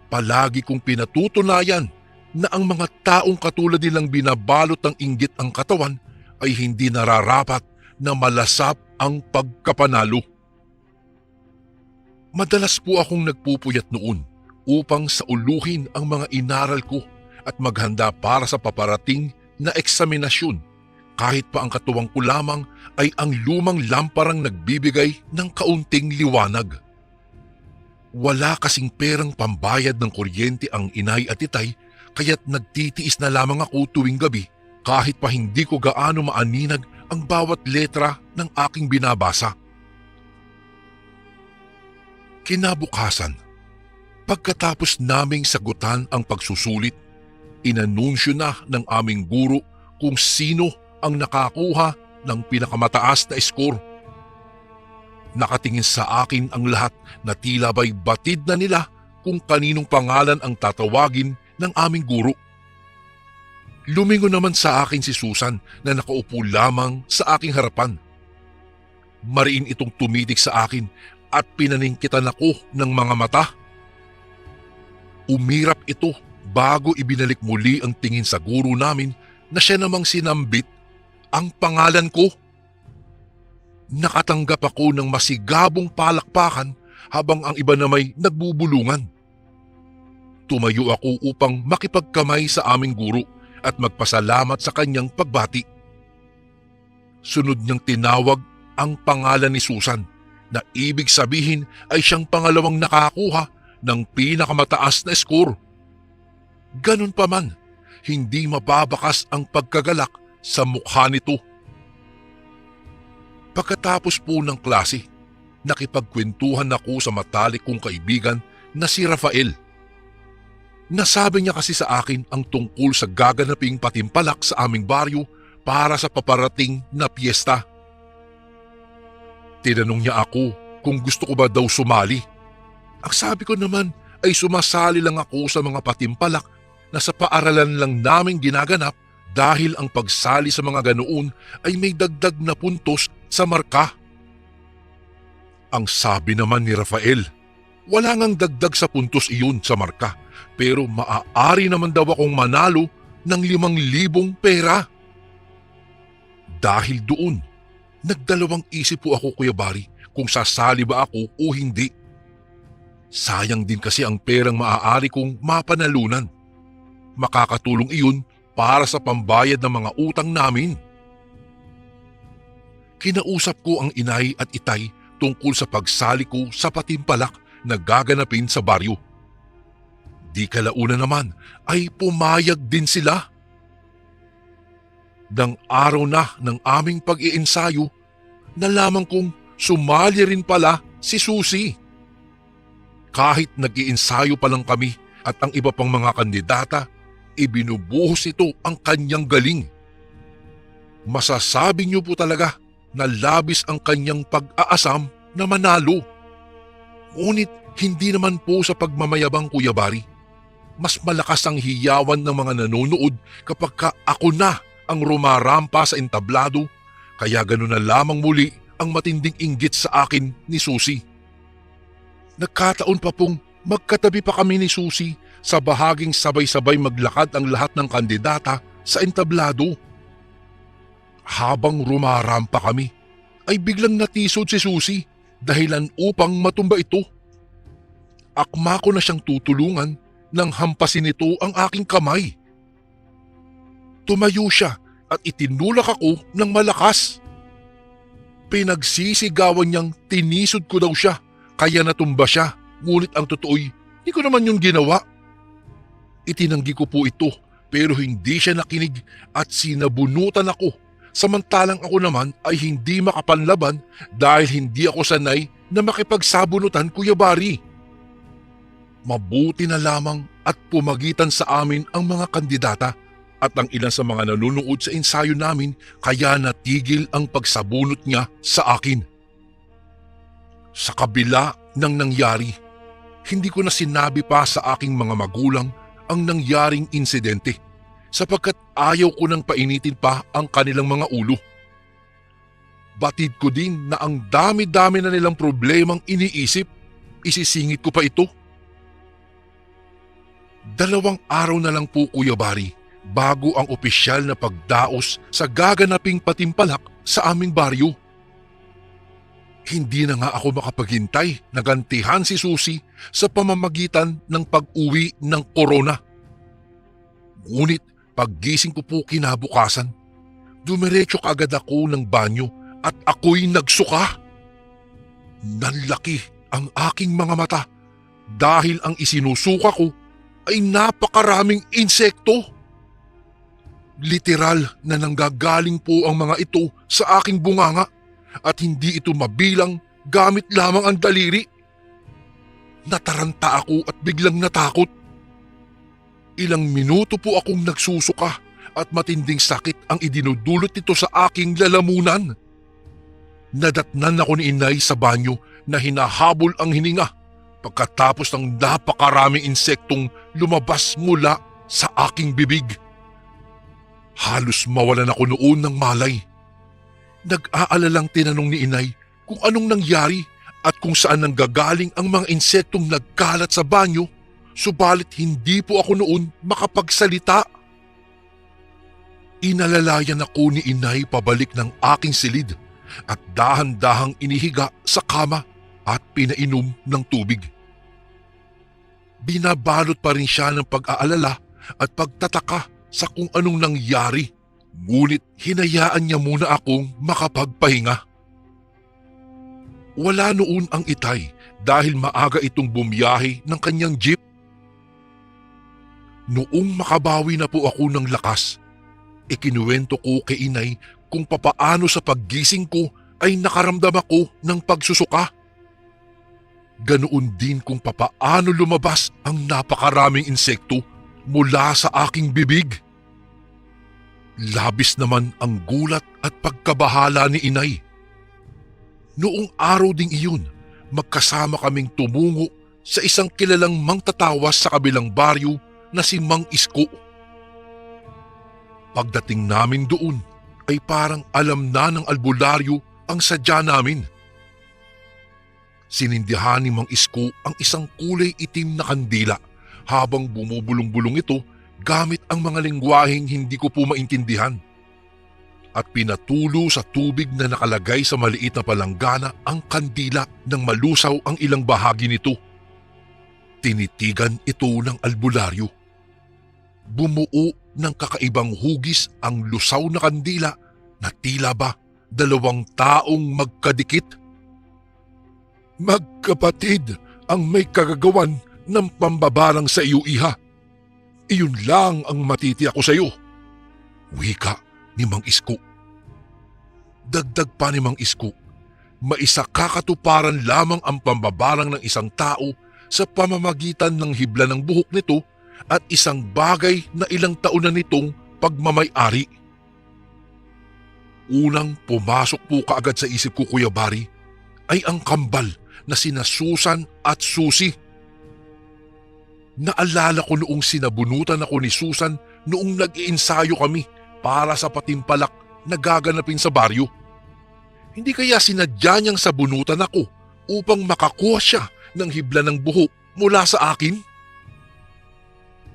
palagi kong pinatutunayan na ang mga taong katulad nilang binabalot ng inggit ang katawan ay hindi nararapat na malasap ang pagkapanalo. Madalas po akong nagpupuyat noon upang sauluhin ang mga inaral ko at maghanda para sa paparating na eksaminasyon kahit pa ang katuwang ko lamang ay ang lumang lamparang nagbibigay ng kaunting liwanag. Wala kasing perang pambayad ng kuryente ang inay at itay kaya't nagtitiis na lamang ako tuwing gabi kahit pa hindi ko gaano maaninag ang bawat letra ng aking binabasa. Kinabukasan, pagkatapos naming sagutan ang pagsusulit, inanunsyo na ng aming guro kung sino ang nakakuha ng pinakamataas na score. Nakatingin sa akin ang lahat na tila ba'y batid na nila kung kaninong pangalan ang tatawagin ng aming guro. Lumingon naman sa akin si Susan na nakaupo lamang sa aking harapan. Mariin itong tumitig sa akin at pinaningkitan ako ng mga mata. Umirap ito bago ibinalik muli ang tingin sa guro namin na siya namang sinambit ang pangalan ko. Nakatanggap ako ng masigabong palakpakan habang ang iba na may nagbubulungan. Tumayo ako upang makipagkamay sa aming guro at magpasalamat sa kanyang pagbati. Sunod niyang tinawag ang pangalan ni Susan na ibig sabihin ay siyang pangalawang nakakuha ng pinakamataas na score. Ganun pa man, hindi mababakas ang pagkagalak sa mukha nito. Pagkatapos po ng klase, nakipagkwentuhan ako sa matalik kong kaibigan na si Rafael. Nasabi niya kasi sa akin ang tungkol sa gaganaping patimpalak sa aming baryo para sa paparating na piyesta. Tinanong niya ako kung gusto ko ba daw sumali. Ang sabi ko naman ay sumasali lang ako sa mga patimpalak na sa paaralan lang namin ginaganap dahil ang pagsali sa mga ganoon ay may dagdag na puntos sa marka. Ang sabi naman ni Rafael, wala ngang dagdag sa puntos iyon sa marka pero maaari naman daw akong manalo ng 5,000 pera. Dahil doon, nagdalawang isip po ako, Kuya Bari, kung sasali ba ako o hindi. Sayang din kasi ang perang maaari kong mapanalunan. Makakatulong iyon para sa pambayad ng mga utang namin. Kinausap ko ang inay at itay tungkol sa pagsali ko sa patimpalak na gaganapin sa baryo. Di kalauna naman ay pumayag din sila. Nang araw na ng aming pag-iensayo, nalaman kong sumali rin pala si Susie. Kahit nag-iensayo pa lang kami at ang iba pang mga kandidata, ibinubuhos nito ang kanyang galing. Masasabi niyo po talaga na labis ang kanyang pag-aasam na manalo. Ngunit hindi naman po sa pagmamayabang, Kuya Bari. Mas malakas ang hiyawan ng mga nanonood kapag ako na ang rumarampa sa entablado, kaya ganoon na lamang muli ang matinding inggit sa akin ni Susie. Nagkataon pa pong magkatabi pa kami ni Susie sa bahaging sabay-sabay maglakad ang lahat ng kandidata sa entablado. Habang rumarampa kami, ay biglang natisod si Susie dahilan upang matumba ito. Akma ko na siyang tutulungan nang hampasin nito ang aking kamay. Tumayo siya at itinulak ako ng malakas. Pinagsisigawan niyang tinisod ko daw siya kaya natumba siya, ngunit ang totoo'y hindi ko naman yung ginawa. Itinanggi ko po ito pero hindi siya nakinig at sinabunutan ako, samantalang ako naman ay hindi makapanlaban dahil hindi ako sanay na makipagsabunutan, Kuya Bari. Mabuti na lamang at pumagitan sa amin ang mga kandidata at ang ilan sa mga nanonood sa ensayo namin kaya natigil ang pagsabunot niya sa akin. Sa kabila ng nangyari, hindi ko na sinabi pa sa aking mga magulang ang nangyaring insidente sapagkat ayaw ko nang painitin pa ang kanilang mga ulo. Batid ko din na ang dami-dami na nilang problemang iniisip, isisingit ko pa ito. 2 araw na lang po, Kuya Bari, bago ang opisyal na pagdaos sa gaganaping patimpalak sa aming baryo. Hindi na nga ako makapaghintay na gantihan si Susie sa pamamagitan ng pag-uwi ng corona. Ngunit paggising ko po kinabukasan, dumiretso kaagad ako ng banyo at ako'y nagsuka. Nanlaki ang aking mga mata dahil ang isinusuka ko ay napakaraming insekto. Literal na nanggagaling po ang mga ito sa aking bunganga at hindi ito mabilang gamit lamang ang daliri. Nataranta ako at biglang natakot. Ilang minuto po akong nagsusuka at matinding sakit ang idinudulot nito sa aking lalamunan. Nadatnan ako ni Inay sa banyo na hinahabol ang hininga pagkatapos ng napakaraming insektong lumabas mula sa aking bibig. Halos mawalan ako noon ng malay. Nag-aalalang tinanong ni Inay kung anong nangyari at kung saan nanggagaling ang mga insektong nagkalat sa banyo, subalit hindi po ako noon makapagsalita. Inalalayan ako ni Inay pabalik ng aking silid at dahan-dahang inihiga sa kama at pinainom ng tubig. Binabalot pa rin siya ng pag-aalala at pagtataka sa kung anong nangyari, ngunit hinayaan niya muna akong makapagpahinga. Wala noon ang Itay dahil maaga itong bumiyahe ng kanyang jeep. Noong makabawi na po ako ng lakas, ikinuwento ko kay Inay kung papaano sa paggising ko ay nakaramdam ako ng pagsusuka. Ganoon din kung papaano lumabas ang napakaraming insekto mula sa aking bibig. Labis naman ang gulat at pagkabahala ni Inay. Noong araw ding iyon, magkasama kaming tumungo sa isang kilalang mangtatawas sa kabilang baryo na si Mang Isko. Pagdating namin doon ay parang alam na ng albularyo ang sadya namin. Sinindihan ni Mang Isko ang isang kulay itim na kandila habang bumubulong-bulong ito gamit ang mga lengguwaheng hindi ko po maintindihan. At pinatulo sa tubig na nakalagay sa maliit na palanggana ang kandila nang malusaw ang ilang bahagi nito. Tinitigan ito ng albularyo. Bumuo ng kakaibang hugis ang lusaw na kandila na tila ba 2 taong magkadikit. Magkapatid ang may kagagawan ng pambabarang sa iyo, iha. Iyon lang ang matitiyak ko sa iyo, wika ni Mang Isko. Dagdag pa ni Mang Isko, maisa kakatuparan lamang ang pambabarang ng isang tao sa pamamagitan ng hibla ng buhok nito at isang bagay na ilang taon na nitong pagmamay-ari. Unang pumasok po kaagad sa isip ko, Kuya Bari, ay ang kambal na sina Susan at Susie. Naalala ko noong sinabunutan ako ni Susan noong nag-iensayo kami para sa patimpalak na gaganapin sa baryo. Hindi kaya sinadya niyang sabunutan ako upang makakuha siya ng hibla ng buhok mula sa akin?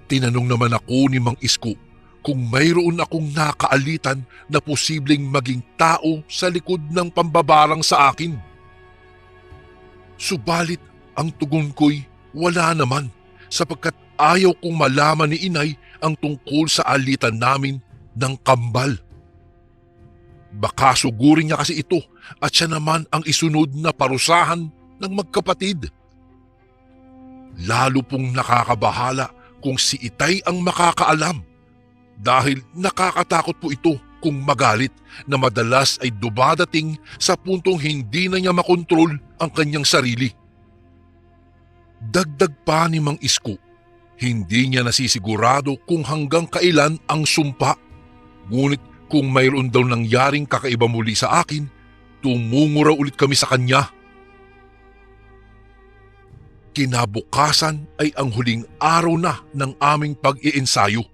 Tinanong naman ako ni Mang Isko kung mayroon akong nakaalitan na posibleng maging tao sa likod ng pambabarang sa akin. Subalit ang tugon ko'y wala naman sapagkat ayaw kong malaman ni inay ang tungkol sa alitan namin ng kambal. Baka sugurin niya kasi ito at siya naman ang isunod na parusahan ng magkapatid. Lalo pong nakakabahala kung si Itay ang makakaalam dahil nakakatakot po ito kung magalit na madalas ay dumadating sa puntong hindi na niya makontrol ang kanyang sarili. Dagdag pa ni Mang Isko, hindi niya nasisigurado kung hanggang kailan ang sumpa. Ngunit kung mayroon daw nangyaring kakaiba muli sa akin, tumungo raw ulit kami sa kanya. Kinabukasan ay ang huling araw na ng aming pag-iensayo.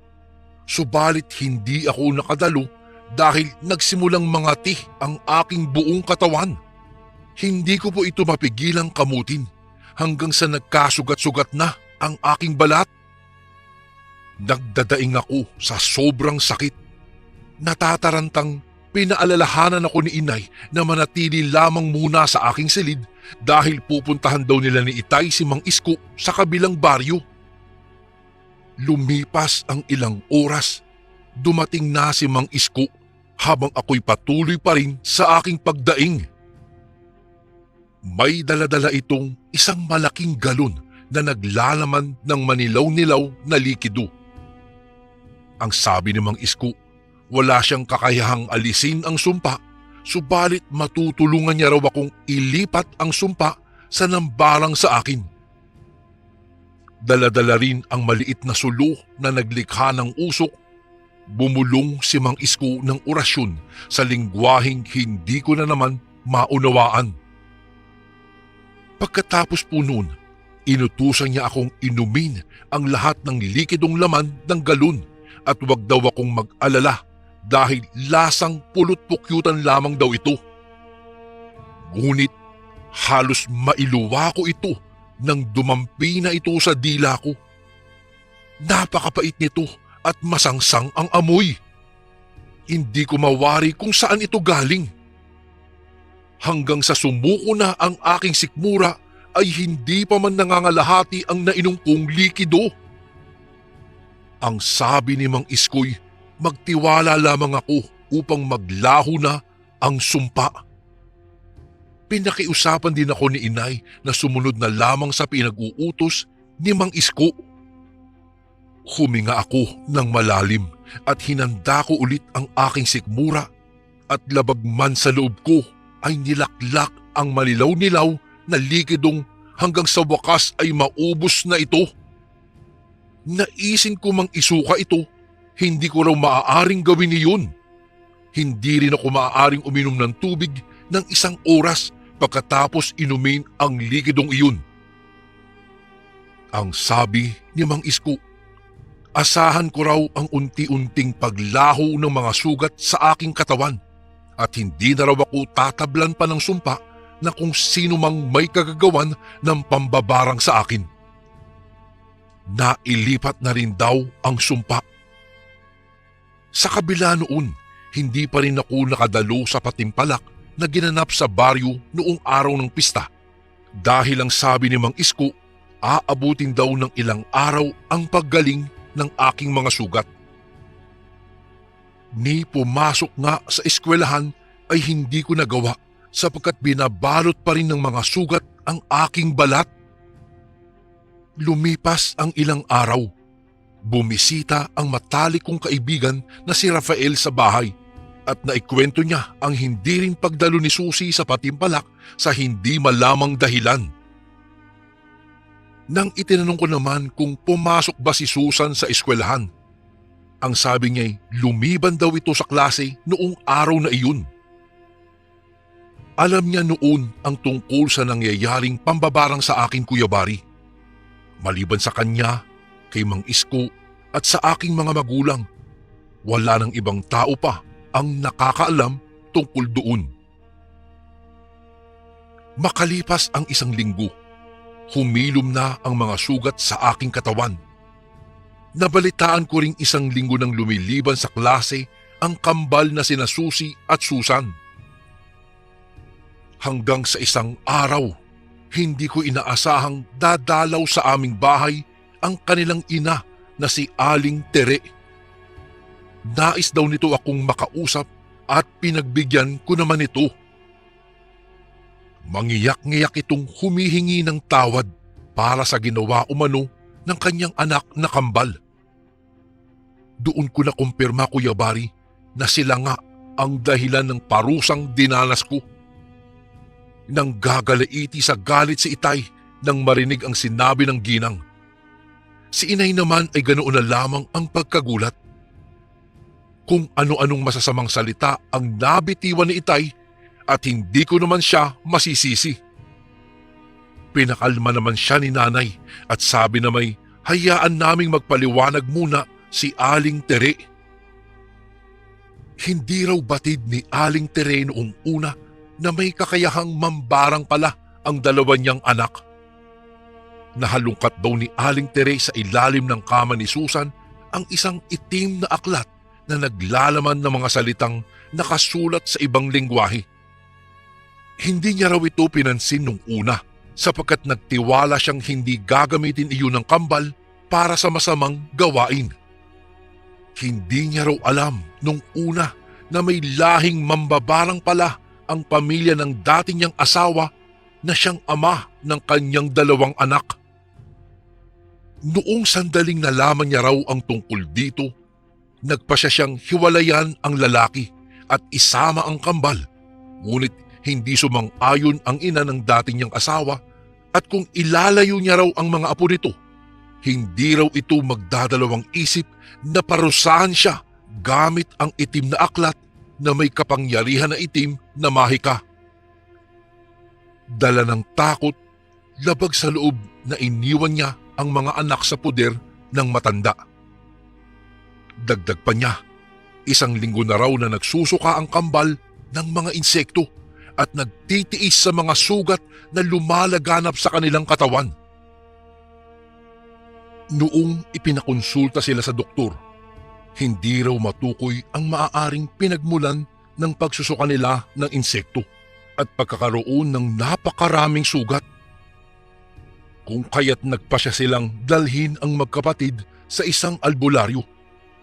Subalit hindi ako nakadalo dahil nagsimulang mangati ang aking buong katawan. Hindi ko po ito mapigilang kamutin hanggang sa nagkasugat-sugat na ang aking balat. Nagdadaing ako sa sobrang sakit. Natatarantang pinaalalahanan ako ni inay na manatili lamang muna sa aking silid dahil pupuntahan daw nila ni Itay si Mang Isko sa kabilang baryo. Lumipas ang ilang oras, dumating na si Mang Isko habang ako'y patuloy pa rin sa aking pagdaing. May daladala itong isang malaking galon na naglalaman ng manilaw-nilaw na likido. Ang sabi ni Mang Isko, wala siyang kakayahang alisin ang sumpa, subalit matutulungan niya raw akong ilipat ang sumpa sa nambarang sa akin. Daladala rin ang maliit na sulo na naglikha ng usok. Bumulong si Mang Isko ng orasyon sa lingwaheng hindi ko na naman maunawaan. Pagkatapos po noon, inutusan niya akong inumin ang lahat ng likidong laman ng galon at wag daw akong mag-alala dahil lasang pulot-pukyutan lamang daw ito. Ngunit halos mailuwa ko ito nang dumampi na ito sa dila ko. Napakapait nito at masangsang ang amoy. Hindi ko mawari kung saan ito galing. Hanggang sa sumuko na ang aking sikmura ay hindi pa man nangangalahati ang nainom kong likido. Ang sabi ni Mang Iskoy, magtiwala lamang ako upang maglaho na ang sumpa. Pinakiusapan din ako ni inay na sumunod na lamang sa pinag-uutos ni Mang Isko. Huminga ako ng malalim at hinanda ko ulit ang aking sikmura at labag man sa loob ko ay nilaklak ang malilaw-nilaw na likidong hanggang sa wakas ay maubos na ito. Naisin ko mang isuka ito, hindi ko raw maaaring gawin iyon. Hindi rin ako maaaring uminom ng tubig ng 1 oras pagkatapos inumin ang likidong iyon. Ang sabi ni Mang Isko, asahan ko raw ang unti-unting paglaho ng mga sugat sa aking katawan at hindi na raw ako tatablan pa ng sumpa na kung sino mang may kagagawan ng pambabarang sa akin. Nailipat na rin daw ang sumpa. Sa kabila noon, hindi pa rin ako nakadalo sa patimpalak na ginanap sa baryo noong araw ng pista dahil ang sabi ni Mang Isko, aabutin daw ng ilang araw ang paggaling ng aking mga sugat. Ni pumasok nga sa eskwelahan ay hindi ko nagawa sapagkat binabalot pa rin ng mga sugat ang aking balat. Lumipas ang ilang araw. Bumisita ang matalik kong kaibigan na si Rafael sa bahay at naikwento niya ang hindi rin pagdalo ni Susie sa patimpalak sa hindi malamang dahilan. Nang itinanong ko naman kung pumasok ba si Susan sa eskwelahan, ang sabi niya'y lumiban daw ito sa klase noong araw na iyon. Alam niya noon ang tungkol sa nangyayaring pambabarang sa akin, Kuya Bari. Maliban sa kanya, kay Mang Isko at sa aking mga magulang, wala nang ibang tao pa ang nakakaalam tungkol doon. Makalipas ang 1 linggo, humilom na ang mga sugat sa aking katawan. Nabalitaan ko ring 1 linggo nang lumiliban sa klase ang kambal na sina Susi at Susan. Hanggang sa isang araw, hindi ko inaasahang dadalaw sa aming bahay ang kanilang ina na si Aling Tere. Nais daw nito akong makausap at pinagbigyan ko naman ito. Mangiyak-ngiyak itong humihingi ng tawad para sa ginawa umano ng kanyang anak na kambal. Doon ko na kumpirma, Kuya Bari, na sila nga ang dahilan ng parusang dinanas ko. Nang gagalaiti sa galit si Itay nang marinig ang sinabi ng ginang. Si Inay naman ay ganoon na lamang ang pagkagulat. Kung ano-anong masasamang salita ang nabitiwan ni Itay at hindi ko naman siya masisisi. Pinakalma naman siya ni Nanay at sabi na may hayaan naming magpaliwanag muna si Aling Tere. Hindi raw batid ni Aling Tere noong una na may kakayahang mambarang pala ang 2 niyang anak. Nahalungkat daw ni Aling Tere sa ilalim ng kama ni Susan ang isang itim na aklat na naglalaman ng mga salitang nakasulat sa ibang lengguwahe. Hindi niya raw ito pinansin nung una sapagkat nagtiwala siyang hindi gagamitin iyon ng kambal para sa masamang gawain. Hindi niya raw alam nung una na may lahing mambabarang pala ang pamilya ng dati niyang asawa na siyang ama ng kanyang 2 anak. Noong sandaling nalaman niya raw ang tungkol dito, nagpasya siyang hiwalayan ang lalaki at isama ang kambal. Ngunit hindi sumang-ayon ang ina ng dati niyang asawa at kung ilalayo niya raw ang mga apo nito, hindi raw ito magdadalawang isip na parusahan siya gamit ang itim na aklat na may kapangyarihan na itim na mahika. Dala ng takot, labag sa loob na iniwan niya ang mga anak sa puder ng matanda. Dagdag pa niya, 1 linggo na raw na nagsusuka ang kambal ng mga insekto at nagtitiis sa mga sugat na lumalaganap sa kanilang katawan. Noong ipinakonsulta sila sa doktor, hindi raw matukoy ang maaaring pinagmulan ng pagsusuka nila ng insekto at pagkakaroon ng napakaraming sugat. Kung kaya't nagpasya silang dalhin ang magkapatid sa isang albularyo,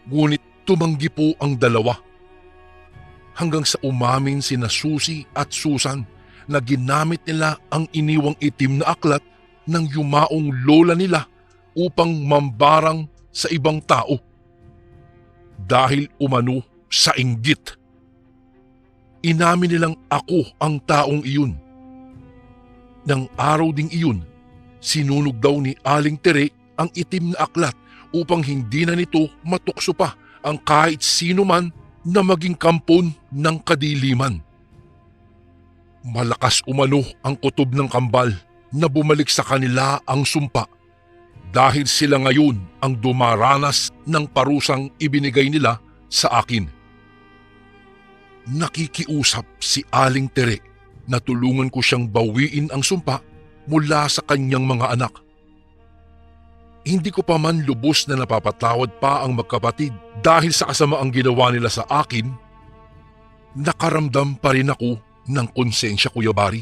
ngunit tumanggi po ang 2. Hanggang sa umamin sina Susi at Susan na ginamit nila ang iniwang itim na aklat ng yumaong lola nila upang mambarang sa ibang tao. Dahil umano sa inggit. Inamin nilang ako ang taong iyon. Nang araw ding iyon, sinunog daw ni Aling Tere ang itim na aklat upang hindi na nito matukso pa ang kahit sino man na maging kampon ng kadiliman. Malakas umano ang kutob ng kambal na bumalik sa kanila ang sumpa dahil sila ngayon ang dumaranas ng parusang ibinigay nila sa akin. Nakikiusap si Aling Tere na tulungan ko siyang bawiin ang sumpa mula sa kanyang mga anak. Hindi ko pa man lubos na napapatawad pa ang magkapatid dahil sa kasamaang ginawa nila sa akin, nakaramdam pa rin ako ng konsensya, Kuya Bari.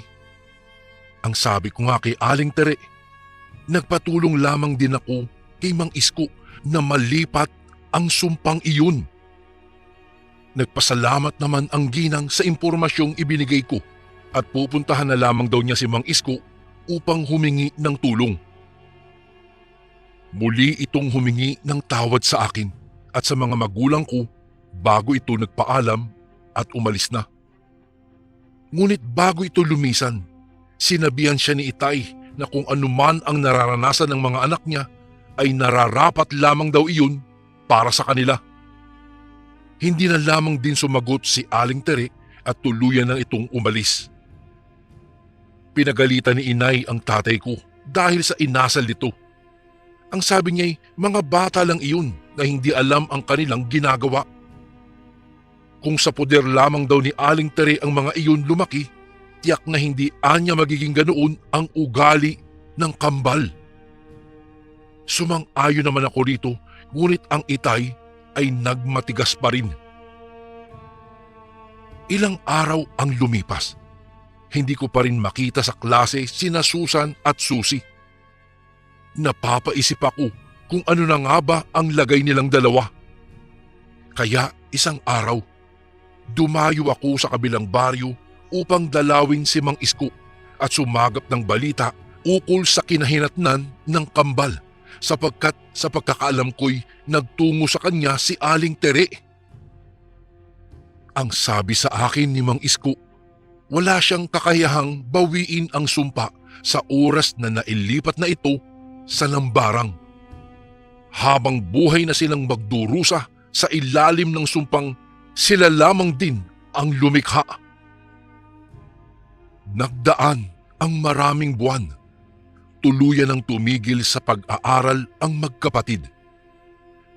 Ang sabi ko nga kay Aling Tere, nagpatulong lamang din ako kay Mang Isko na malipat ang sumpang iyon. Nagpasalamat naman ang ginang sa impormasyong ibinigay ko at pupuntahan na lamang daw niya si Mang Isko upang humingi ng tulong. Muli itong humingi ng tawad sa akin at sa mga magulang ko bago ito nagpaalam at umalis na. Ngunit bago ito lumisan, sinabihan siya ni Itay na kung anuman ang nararanasan ng mga anak niya ay nararapat lamang daw iyon para sa kanila. Hindi na lamang din sumagot si Aling Tere at tuluyan na itong umalis. Pinagalitan ni inay ang tatay ko dahil sa inasal nito. Ang sabi niya'y mga bata lang iyon na hindi alam ang kanilang ginagawa. Kung sa poder lamang daw ni Aling Tere ang mga iyon lumaki, tiyak na hindi anya magiging ganoon ang ugali ng kambal. Sumang-ayon naman ako rito, ngunit ang itay ay nagmatigas pa rin. Ilang araw ang lumipas. Hindi ko pa rin makita sa klase sina Susan at Susie. Napapaisip ako kung ano na nga ba ang lagay nilang dalawa. Kaya isang araw, dumayo ako sa kabilang baryo upang dalawin si Mang Isko at sumagap ng balita ukol sa kinahinatnan ng kambal sapagkat sa pagkakaalam ko'y nagtungo sa kanya si Aling Tere. Ang sabi sa akin ni Mang Isko, wala siyang kakayahang bawiin ang sumpa sa oras na nailipat na ito sa lambarang. Habang buhay na silang magdurusa sa ilalim ng sumpang, sila lamang din ang lumikha. Nagdaan ang maraming buwan. Tuluyan ang tumigil sa pag-aaral ang magkapatid.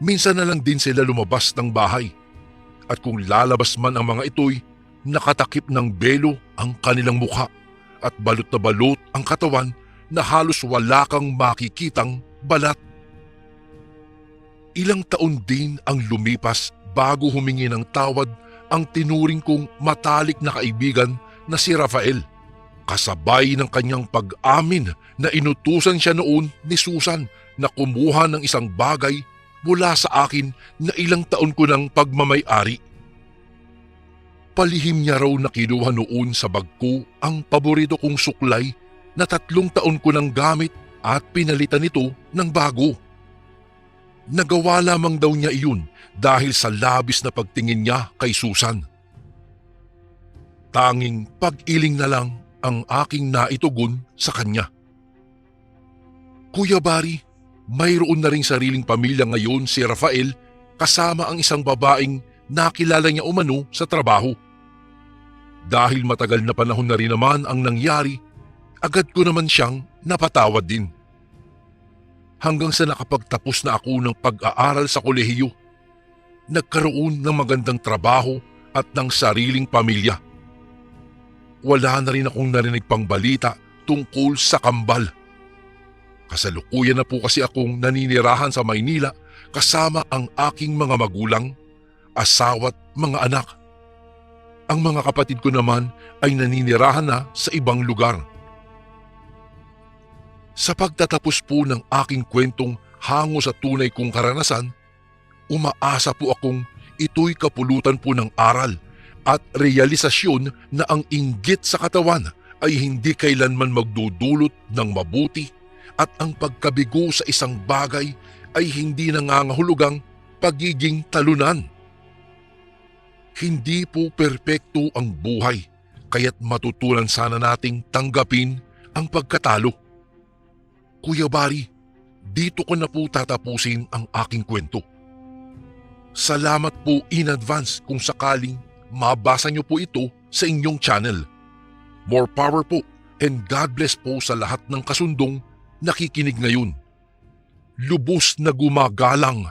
Minsan na lang din sila lumabas ng bahay. At kung lalabas man ang mga ito'y, nakatakip ng belo ang kanilang mukha at balot na balot ang katawan na halos wala kang makikitang balat. Ilang taon din ang lumipas bago humingi ng tawad ang tinuring kong matalik na kaibigan na si Rafael, kasabay ng kanyang pag-amin na inutusan siya noon ni Susan na kumuha ng isang bagay mula sa akin na ilang taon ko ng pagmamay-ari. Palihim niya raw na kinuha noon sa bag ko ang paborito kong suklay na 3 taon ko nang gamit at pinalitan ito ng bago. Nagawa lamang daw niya iyon dahil sa labis na pagtingin niya kay Susan. Tanging pag-iling na lang ang aking naitugon sa kanya. Kuya Bari, mayroon na ring sariling pamilya ngayon si Rafael kasama ang isang babaeng nakilala niya umano sa trabaho. Dahil matagal na panahon na rin naman ang nangyari, agad ko naman siyang napatawad din. Hanggang sa nakapagtapos na ako ng pag-aaral sa kolehiyo, nagkaroon ng magandang trabaho at ng sariling pamilya. Wala na rin akong narinig pang balita tungkol sa kambal. Kasalukuyan na po kasi akong naninirahan sa Maynila kasama ang aking mga magulang, asawa't mga anak. Ang mga kapatid ko naman ay naninirahan na sa ibang lugar. Sa pagtatapos po ng aking kwentong hango sa tunay kong karanasan, umaasa po akong ito'y kapulutan po ng aral at realisasyon na ang inggit sa katawan ay hindi kailanman magdudulot ng mabuti at ang pagkabigo sa isang bagay ay hindi nangangahulugang pagiging talunan. Hindi po perpekto ang buhay, kaya't matutunan sana nating tanggapin ang pagkatalo. Kuya Bari, dito ko na po tatapusin ang aking kwento. Salamat po in advance kung sakaling mabasa niyo po ito sa inyong channel. More power po and God bless po sa lahat ng kasundong nakikinig ngayon. Lubos na gumagalang,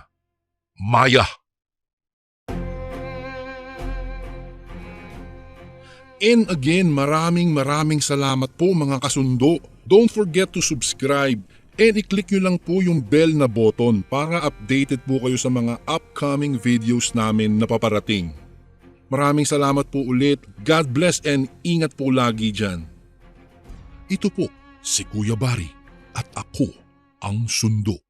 Maya. And again, maraming salamat po mga kasundo. Don't forget to subscribe and i-click nyo lang po yung bell na button para updated po kayo sa mga upcoming videos namin na paparating. Maraming salamat po ulit. God bless and ingat po lagi dyan. Ito po si Kuya Bari at ako ang sundo.